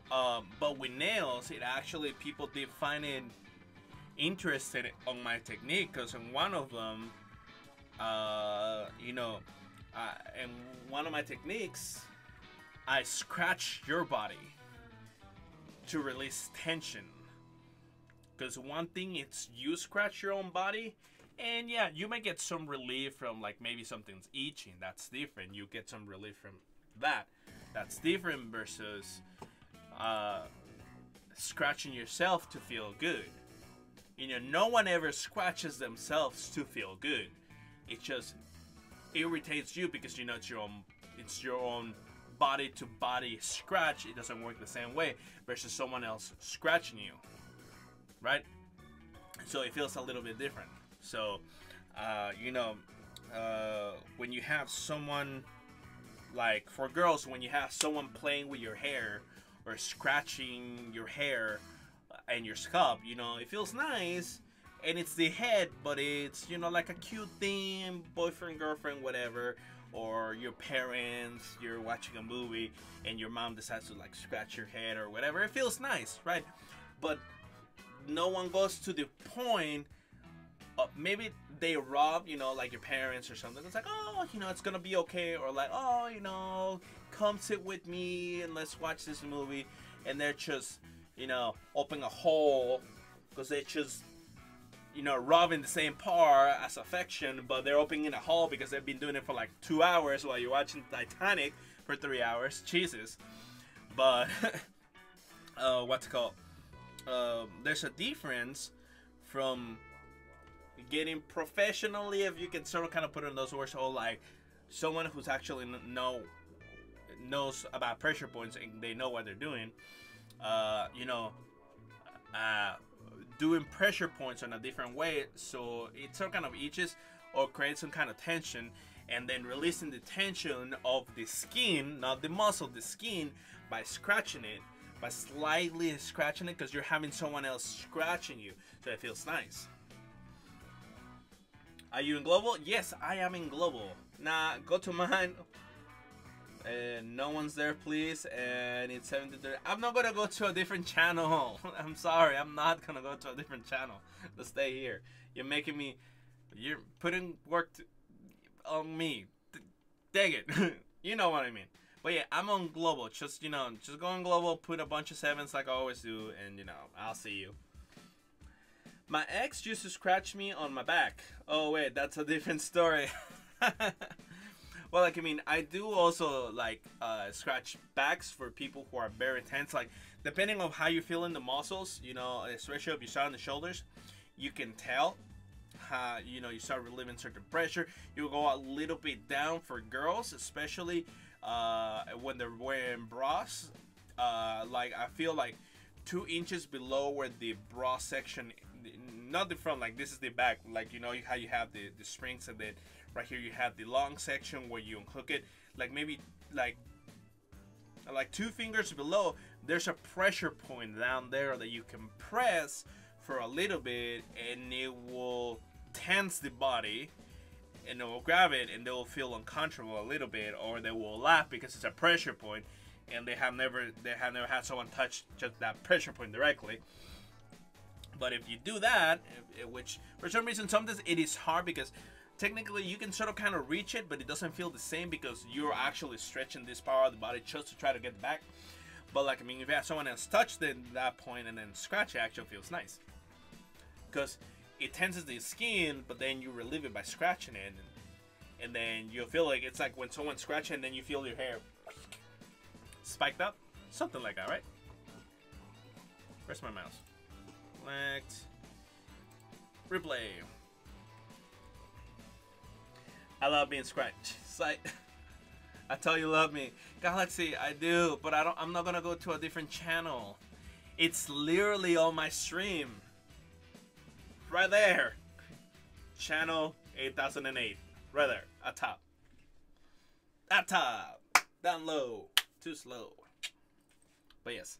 But with nails, it actually, people did find it interesting on my technique, because in one of them, you know, in one of my techniques, I scratch your body to release tension. Because one thing, it's you scratch your own body, and yeah, you might get some relief from like maybe something's itching. That's different. You get some relief from that. That's different versus scratching yourself to feel good. You know, no one ever scratches themselves to feel good. It just irritates you because you know it's your own body to body scratch. It doesn't work the same way versus someone else scratching you, right? So it feels a little bit different. So you know, when you have someone, like for girls, when you have someone playing with your hair or scratching your hair and your scalp, you know, it feels nice. And it's the head, but it's, you know, like a cute thing, boyfriend, girlfriend, whatever, or your parents, you're watching a movie and your mom decides to like scratch your head or whatever. It feels nice, right? But no one goes to the point maybe they rob, you know, like your parents or something. It's like, oh, you know, it's gonna be okay, or like, oh, you know, come sit with me and let's watch this movie, and they're just, you know, opening a hole because they just, you know, robbing the same par as affection, but they're opening a hole because they've been doing it for like 2 hours while you're watching Titanic for 3 hours. Jesus. But what's it called? There's a difference from getting professionally, if you can sort of kind of put it in those words, or like someone who's actually knows about pressure points and they know what they're doing. You know, doing pressure points in a different way, so it sort of kind of itches or creates some kind of tension, and then releasing the tension of the skin, not the muscle, the skin, by scratching it, by slightly scratching it, because you're having someone else scratching you, so it feels nice. Are you in global? Yes, I am in global. Nah, go to mine. No one's there, please. And it's 7:30. I'm not gonna go to a different channel. I'm sorry, I'm not gonna go to a different channel. Let's stay here. You're making me. You're putting work on me. Dang it. You know what I mean. But yeah, I'm on global. Just, you know, just go on global. Put a bunch of 7s like I always do, and you know, I'll see you. My ex used to scratch me on my back. Oh wait, that's a different story. Well, like, I mean, I do also like scratch backs for people who are very tense. Like, depending on how you feel in the muscles, you know, especially if you start on the shoulders, you can tell how, you know, you start relieving certain pressure. You go a little bit down for girls, especially when they're wearing bras. Like, I feel like 2 inches below where the bra section, not the front, like this is the back, like, you know how you have the springs, and then right here you have the long section where you unhook it, like maybe like 2 fingers below, there's a pressure point down there that you can press for a little bit, and it will tense the body, and it will grab it, and they will feel uncomfortable a little bit, or they will laugh because it's a pressure point, and they have never had someone touch just that pressure point directly. But if you do that, which for some reason sometimes it is hard, because technically you can sort of kind of reach it, but it doesn't feel the same because you're actually stretching this part of the body just to try to get it back. But like, I mean, if you have someone else touch that point and then scratch, it actually feels nice, because it tenses the skin, but then you relieve it by scratching it, and then you'll feel like it's like when someone's scratching, and then you feel your hair spiked up, something like that, right? Where's my mouse? Select. Replay. I love being scratched. It's like, I tell you love me. Galaxy, I do, but I'm not gonna go to a different channel. It's literally on my stream. Right there. Channel 8008. Right there. At top. At top. Down low. Too slow. But yes.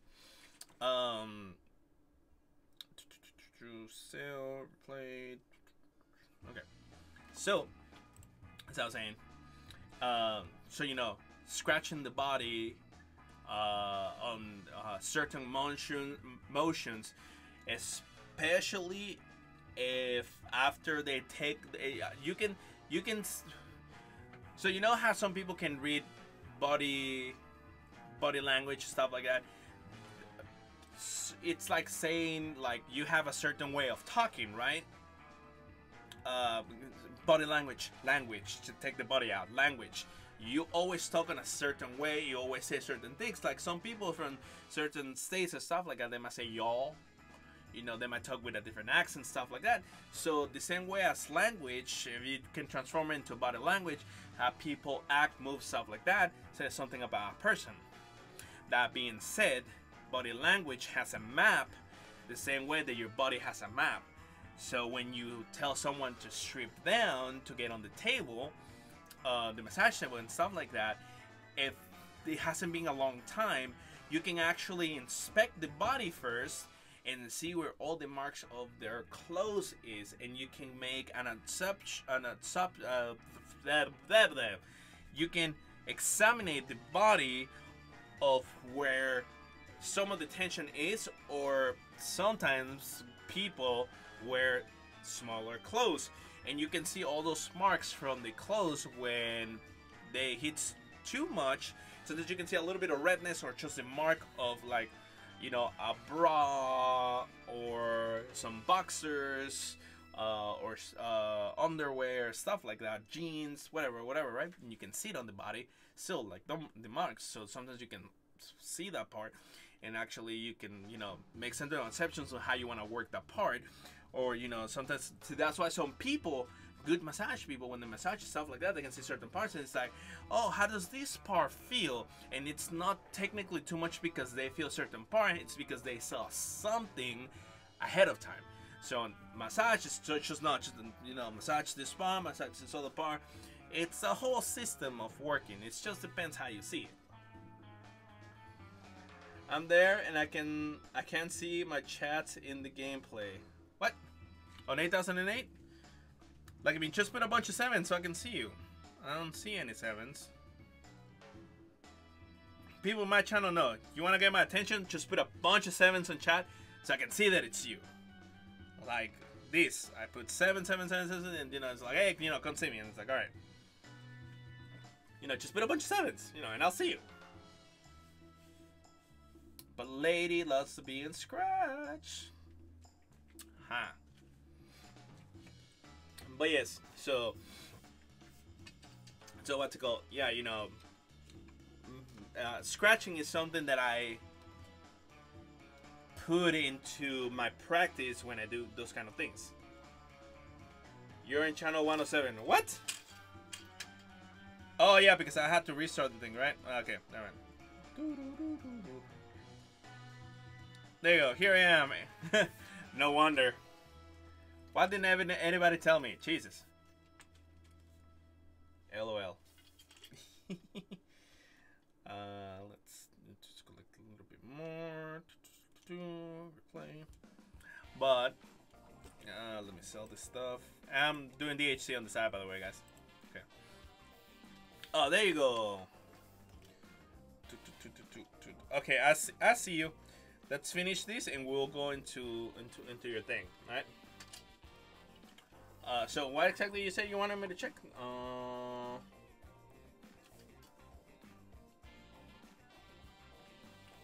Sale played. Okay. So, as I was saying, so, you know, scratching the body on certain motions, especially if after they take, you can, so you know how some people can read body language, stuff like that. It's like saying, like, you have a certain way of talking, right? Body language, to take the body out, language. You always talk in a certain way, you always say certain things. Like, some people from certain states and stuff like that, they might say y'all. You know, they might talk with a different accent, stuff like that. So the same way as language, if you can transform it into body language, how people act, move, stuff like that, says something about a person. That being said, body language has a map the same way that your body has a map. So when you tell someone to strip down to get on the table, the massage table and stuff like that, if it hasn't been a long time, you can actually inspect the body first and see where all the marks of their clothes is, and you can make you can examine the body of where some of the tension is, or sometimes people where smaller clothes, and you can see all those marks from the clothes when they hit too much, so that you can see a little bit of redness or just a mark of like, you know, a bra or some boxers or underwear, stuff like that, jeans, whatever, right? And you can see it on the body still, like the marks. So sometimes you can see that part, and actually you can, you know, make some conceptions on how you want to work that part. Or, you know, sometimes that's why some people, good massage people, when they massage stuff like that, they can see certain parts and it's like, oh, how does this part feel? And it's not technically too much because they feel a certain part, it's because they saw something ahead of time. So massage is just not just, you know, massage this part, massage this other part. It's a whole system of working. It just depends how you see it. I'm there and I can't see my chat in the gameplay. What? On 8008? Like, I mean, just put a bunch of 7s so I can see you. I don't see any 7s. People in my channel know. You want to get my attention? Just put a bunch of 7s in chat so I can see that it's you. Like this. I put 7, 7, 7, 7, and, you know, it's like, hey, you know, come see me. And it's like, alright. You know, just put a bunch of 7s, you know, and I'll see you. But lady loves to be in Scratch. Huh. But yes, so what's it called? Yeah, you know, scratching is something that I put into my practice when I do those kind of things. You're in channel 107. What? Oh yeah, because I had to restart the thing, right? Okay, alright. There you go. Here I am. No wonder. Why didn't anybody tell me? Jesus. LOL. Let's just collect a little bit more. Replay. But let me sell this stuff. I'm doing DHC on the side, by the way, guys. Okay. Oh, there you go. Okay, I see you. Let's finish this and we'll go into your thing, right? So what exactly you said you wanted me to check?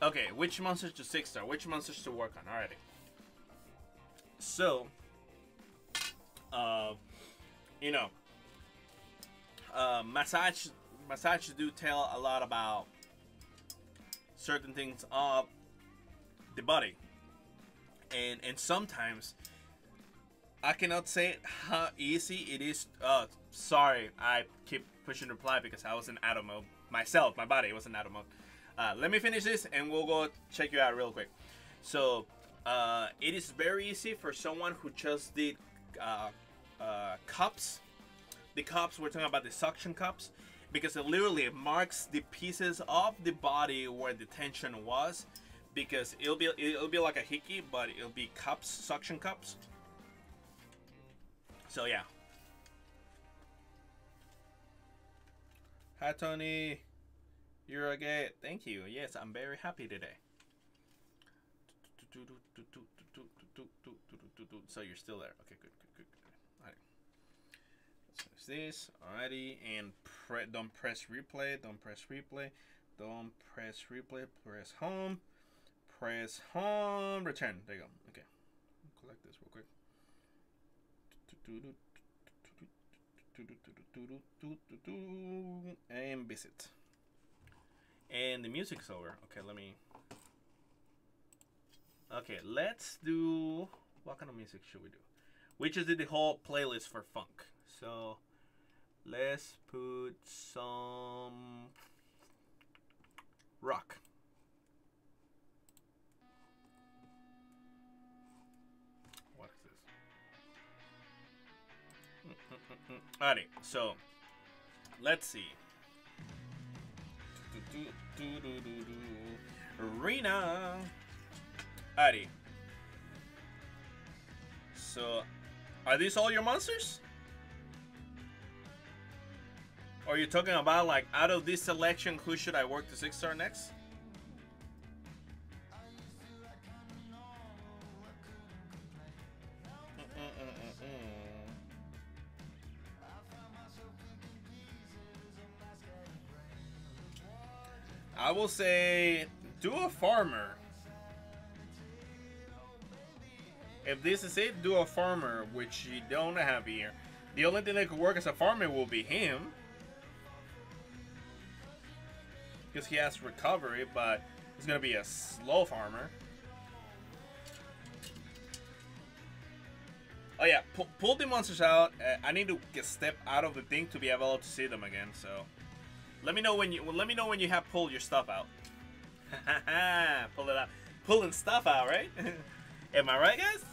Okay, which monsters to 6-star? Which monsters to work on? Alrighty. So, you know, massage do tell a lot about certain things of the body, and sometimes I cannot say how easy it is. Sorry, I keep pushing reply because I was in auto mode myself. My body was in auto mode. Let me finish this and we'll go check you out real quick. So it is very easy for someone who just did cups. The cups, we're talking about the suction cups, because it literally marks the pieces of the body where the tension was. Because it'll be like a hickey, but it'll be cups, suction cups. So yeah. Hi Tony, you're a gay. Thank you. Yes, I'm very happy today. So you're still there. Okay, good. Alright. Let's finish this. Alrighty, and don't press replay. Don't press replay. Don't press replay. Press home. Press home, return. There you go. Okay. Collect this real quick. And visit. And the music's over. Okay, let me. Okay, let's do. What kind of music should we do? We just did the whole playlist for funk. So let's put some rock. Alrighty, so let's see. Arena. Alrighty. So, are these all your monsters? Or are you talking about, like, out of this selection, who should I work to 6-star next? I will say do a farmer. If this is it, do a farmer, which you don't have here. The only thing that could work as a farmer will be him, because he has recovery, but he's gonna be a slow farmer. Oh yeah, pull the monsters out. I need to step out of the thing to be able to see them again. So let me know when you have pulled your stuff out. Pull it out, pulling stuff out, right? Am I right, guys?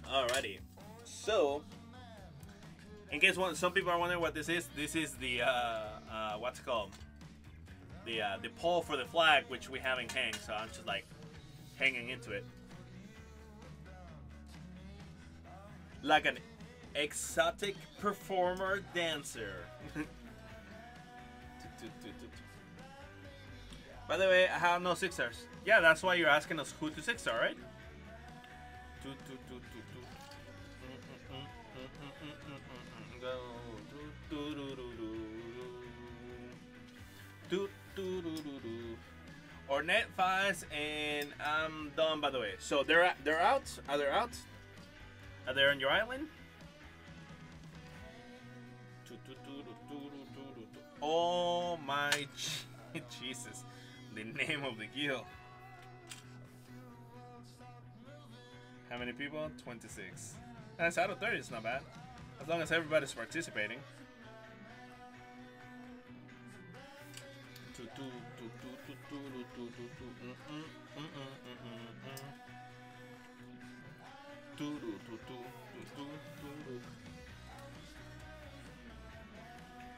Alrighty. So, in case some people are wondering what this is the what's it called? The pole for the flag, which we haven't hang. So I'm just like hanging into it. Like an exotic performer dancer. By the way, I have no 6 stars. Yeah, that's why you're asking us who to 6 star, right? Ornette 5s, and I'm done. By the way, so they're out. Are they out? Are they on your island? Oh my Jesus. The name of the guild. How many people? 26. That's out of 30, it's not bad. As long as everybody's participating.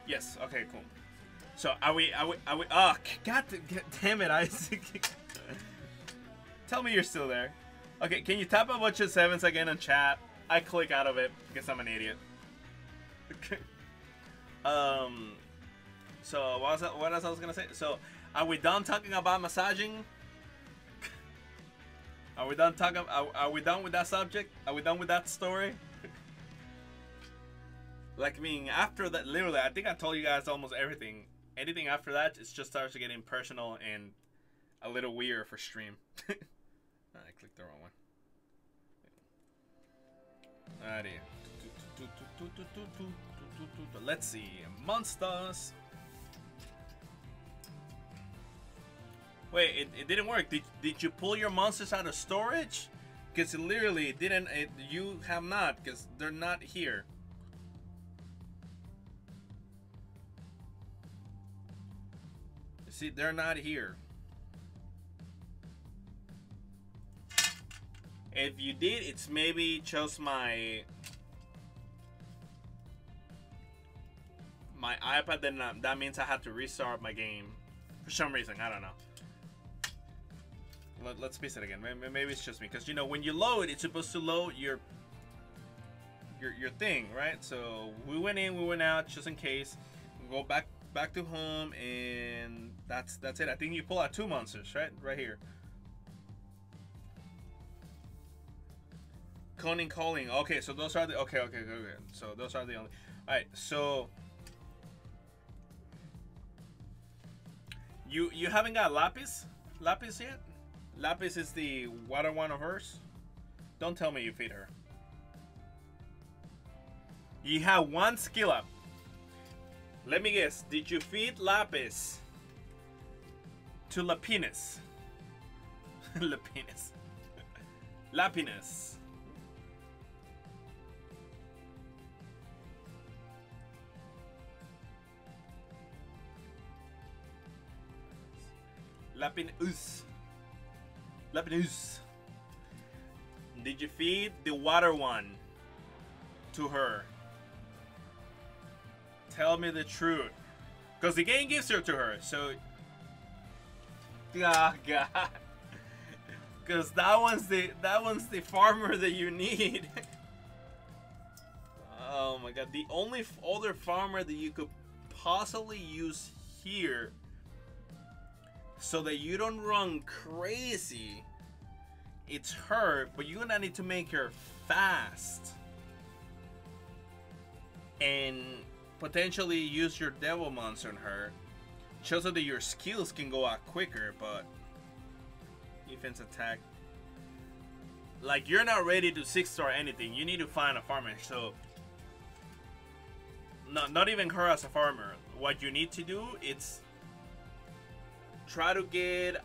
Yes, okay, cool. So are we oh god damn it, Isaac. Tell me you're still there. Okay, can you tap a bunch of 7s again in chat? I click out of it because I'm an idiot. So what else I was gonna say? So are we done talking about massaging? Are we done talking? Are we done with that subject? Are we done with that story? Like, I mean, after that, literally, I think I told you guys almost everything. Anything after that, it just starts to get impersonal and a little weird for stream. I clicked the wrong one. Alrighty. Let's see. Monsters. Wait, it didn't work. Did you pull your monsters out of storage? Because literally, it didn't. You have not, because they're not here. See, they're not here. If you did, it's maybe just my iPad. Then that means I had to restart my game for some reason. I don't know. Let's piece it again. Maybe it's just me, because you know when you load, it's supposed to load your thing, right? So we went in, we went out, just in case. We go back to home, and that's it. I think you pull out 2 monsters, right here. Calling. Okay, so those are the okay. So those are the only. All right, so you haven't got Lapis yet? Lapis is the water one of hers. Don't tell me you feed her. You have 1 skill up. Let me guess. Did you feed Lapis to Lapinus? Lapinus. Lapinus. Lapinus. Lapinus. Did you feed the water one to her? Tell me the truth, because the game gives her to her. So, oh god, because that one's the farmer that you need. Oh my god, the only other farmer that you could possibly use here, so that you don't run crazy, it's her. But you're gonna need to make her fast and potentially use your devil monster on her shows that your skills can go out quicker, but defense attack. Like, you're not ready to 6-star anything. You need to find a farmer. So, not even her as a farmer. What you need to do is try to get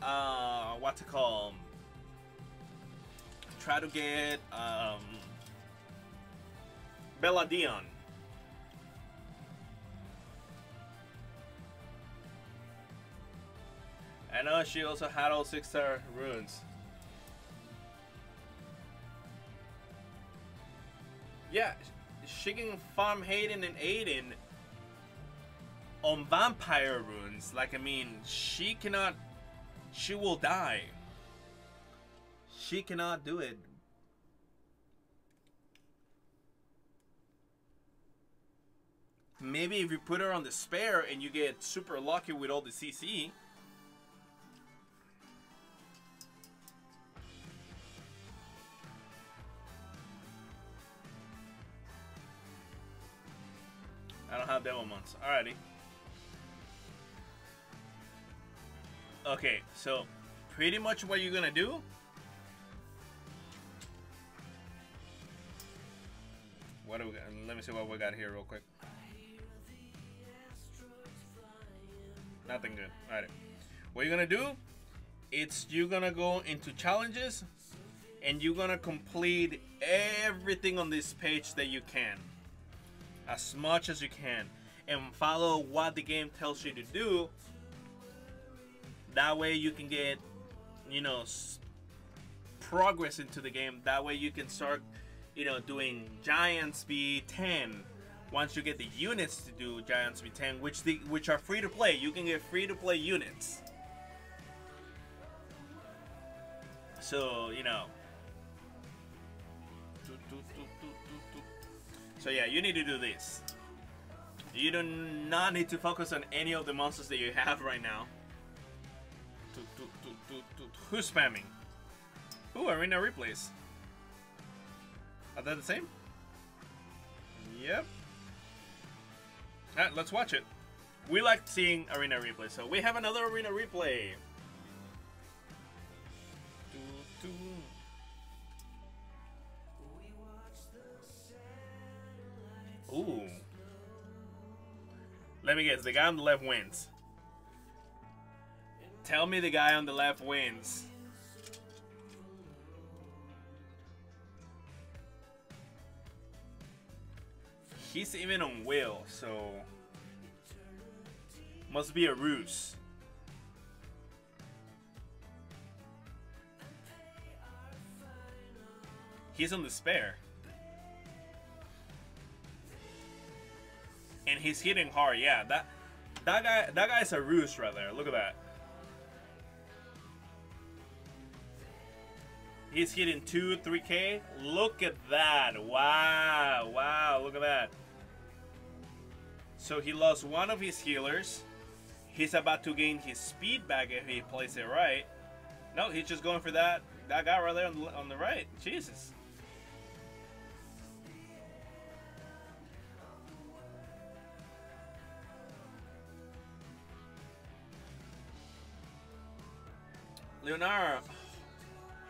what's it called? Try to get Bella Dion. I know she also had all 6-star runes. Yeah, she can farm Hayden and Aiden on vampire runes. Like, I mean, she cannot. She will die. She cannot do it. Maybe if you put her on the spare and you get super lucky with all the CC. I don't have demo months. Alrighty. Okay, so pretty much what you're gonna do. What do we got? Let me see what we got here real quick. Nothing good. Alright. What you're gonna do, it's you're gonna go into challenges and you're gonna complete everything on this page that you can. As much as you can. And follow what the game tells you to do. That way you can get, you know, progress into the game. That way you can start, you know, doing Giant Speed 10. Once you get the units to do Giant Speed 10, which are free to play. You can get free to play units. So, you know. So yeah, you need to do this. You do not need to focus on any of the monsters that you have right now. Who's spamming? Ooh, arena replays. Are they the same? Yep. Alright, let's watch it. We like seeing arena replays, so we have another arena replay. Ooh. Let me guess, the guy on the left wins. Tell me the guy on the left wins. He's even on Will, so must be a ruse. He's on the spare. And he's hitting hard, yeah. That guy's a ruse right there. Look at that. He's hitting 2, 3K. Look at that. Wow. Wow, look at that. So he lost one of his healers. He's about to gain his speed back if he plays it right. No, he's just going for that guy right there on the right. Jesus. Leonardo,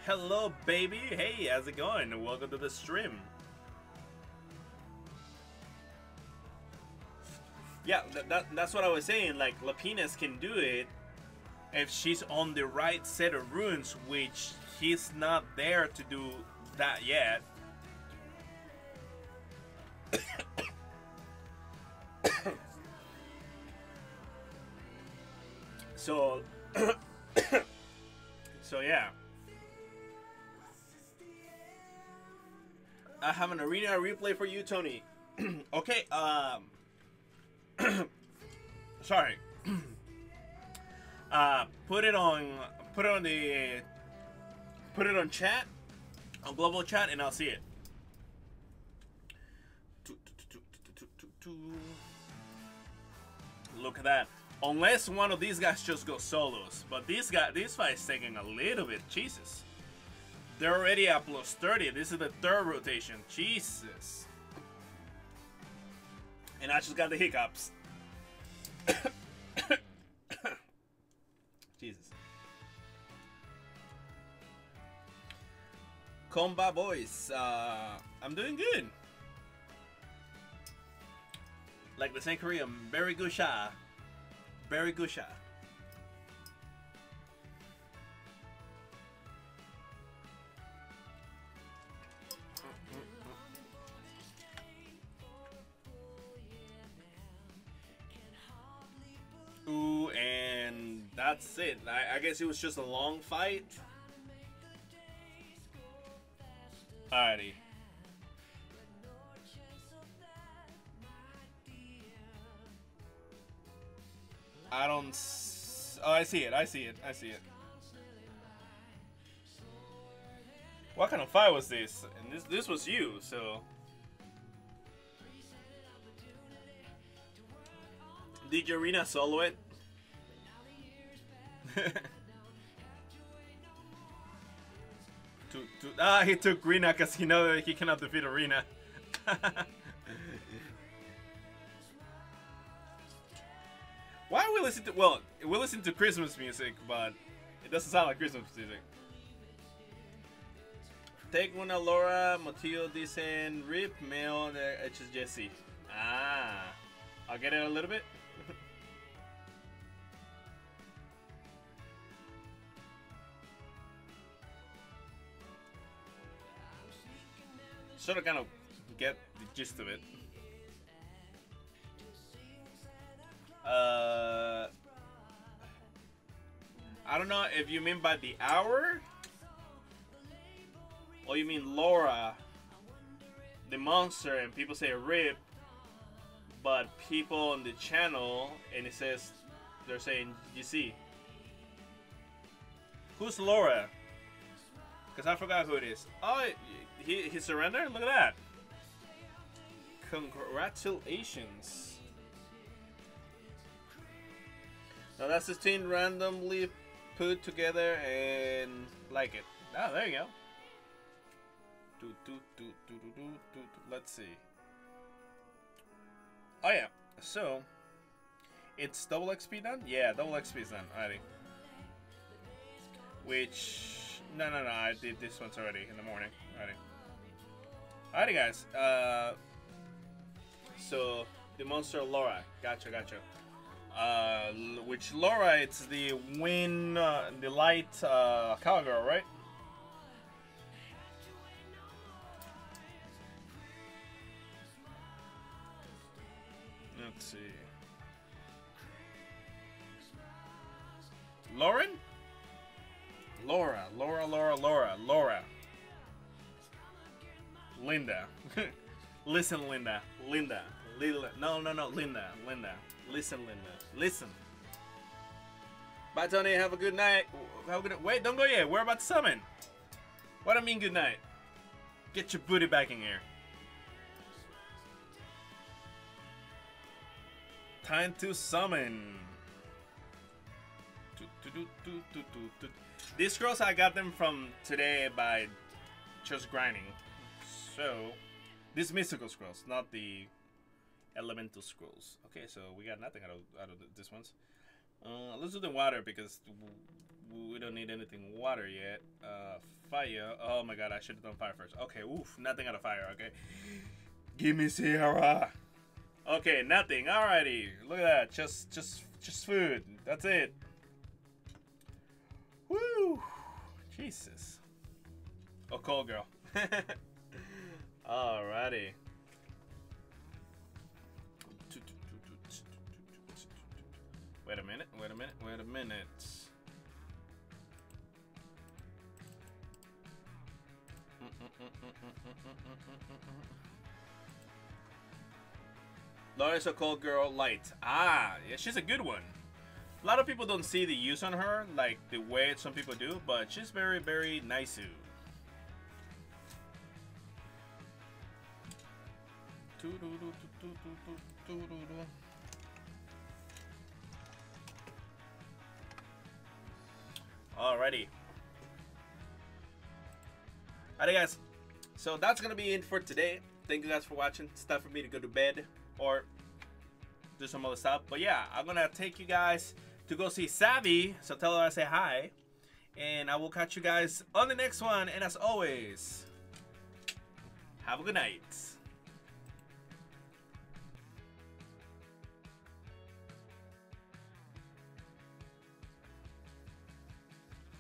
hello baby. Hey, how's it going? Welcome to the stream. Yeah, that's what I was saying. Like, Lapines can do it if she's on the right set of runes, which he's not there to do that yet. So so yeah, I have an arena replay for you, Tony. Okay, sorry. Put it on chat, on global chat, and I'll see it. Look at that. Unless one of these guys just goes solos, but this fight's taking a little bit. Jesus, they're already at plus 30. This is the third rotation. Jesus, and I just got the hiccups. Comba boys. I'm doing good. Like they say in Korean, very good shot. Very good shot. Ooh, and that's it. I guess it was just a long fight. Alrighty. I don't. Oh, I see it. I see it. I see it. What kind of fight was this? And this was you, so. Did Arena solo it? He took Rina because he knows that he cannot defeat Arena. Why we listen to? Well, we listen to Christmas music, but it doesn't sound like Christmas music. Take una Laura, Motillo dicen Rip, Mel, it's just Jesse. Ah, I'll get it a little bit. Sort of kind of get the gist of it. I don't know if you mean by the hour or you mean Laura, the monster, and people say Rip, but people on the channel and it says they're saying GC. Who's Laura? Because I forgot who it is. Oh, he surrendered? Look at that. Congratulations. Now that's 16 randomly put together and like it. Oh, there you go. Let's see. Oh yeah. So it's double XP done? Yeah, double XP is done already. Which no, I did this once already in the morning. Alrighty guys. So the monster Laura. Gotcha. Which Laura, it's the wind, the light cowgirl, right? Let's see. Lauren? Laura. Linda. Listen, Linda. No, Linda. Listen, Linda. Listen. Bye, Tony. Have a good night. Wait, don't go yet. We're about to summon. What do I mean good night? Get your booty back in here. Time to summon. These scrolls, I got them from today by just grinding. So, these mystical scrolls, not the elemental scrolls. Okay, so we got nothing out of this ones. Let's do the water because we don't need anything water yet. Fire. Oh my god, I should have done fire first. Okay, oof, nothing out of fire. Okay, give me Sierra. Okay, nothing. Alrighty, look at that. Just food. That's it. Woo! Jesus. Oh, cold girl. Alrighty. Wait a minute. Laura's a cold girl light. Ah, yeah, she's a good one. A lot of people don't see the use on her like the way some people do, but she's very, very nice. Alrighty. Alright guys, so that's gonna be it for today. Thank you guys for watching. It's time for me to go to bed or do some other stuff. But yeah, I'm gonna take you guys to go see Savvy, so tell her I say hi. And I will catch you guys on the next one. And as always, have a good night.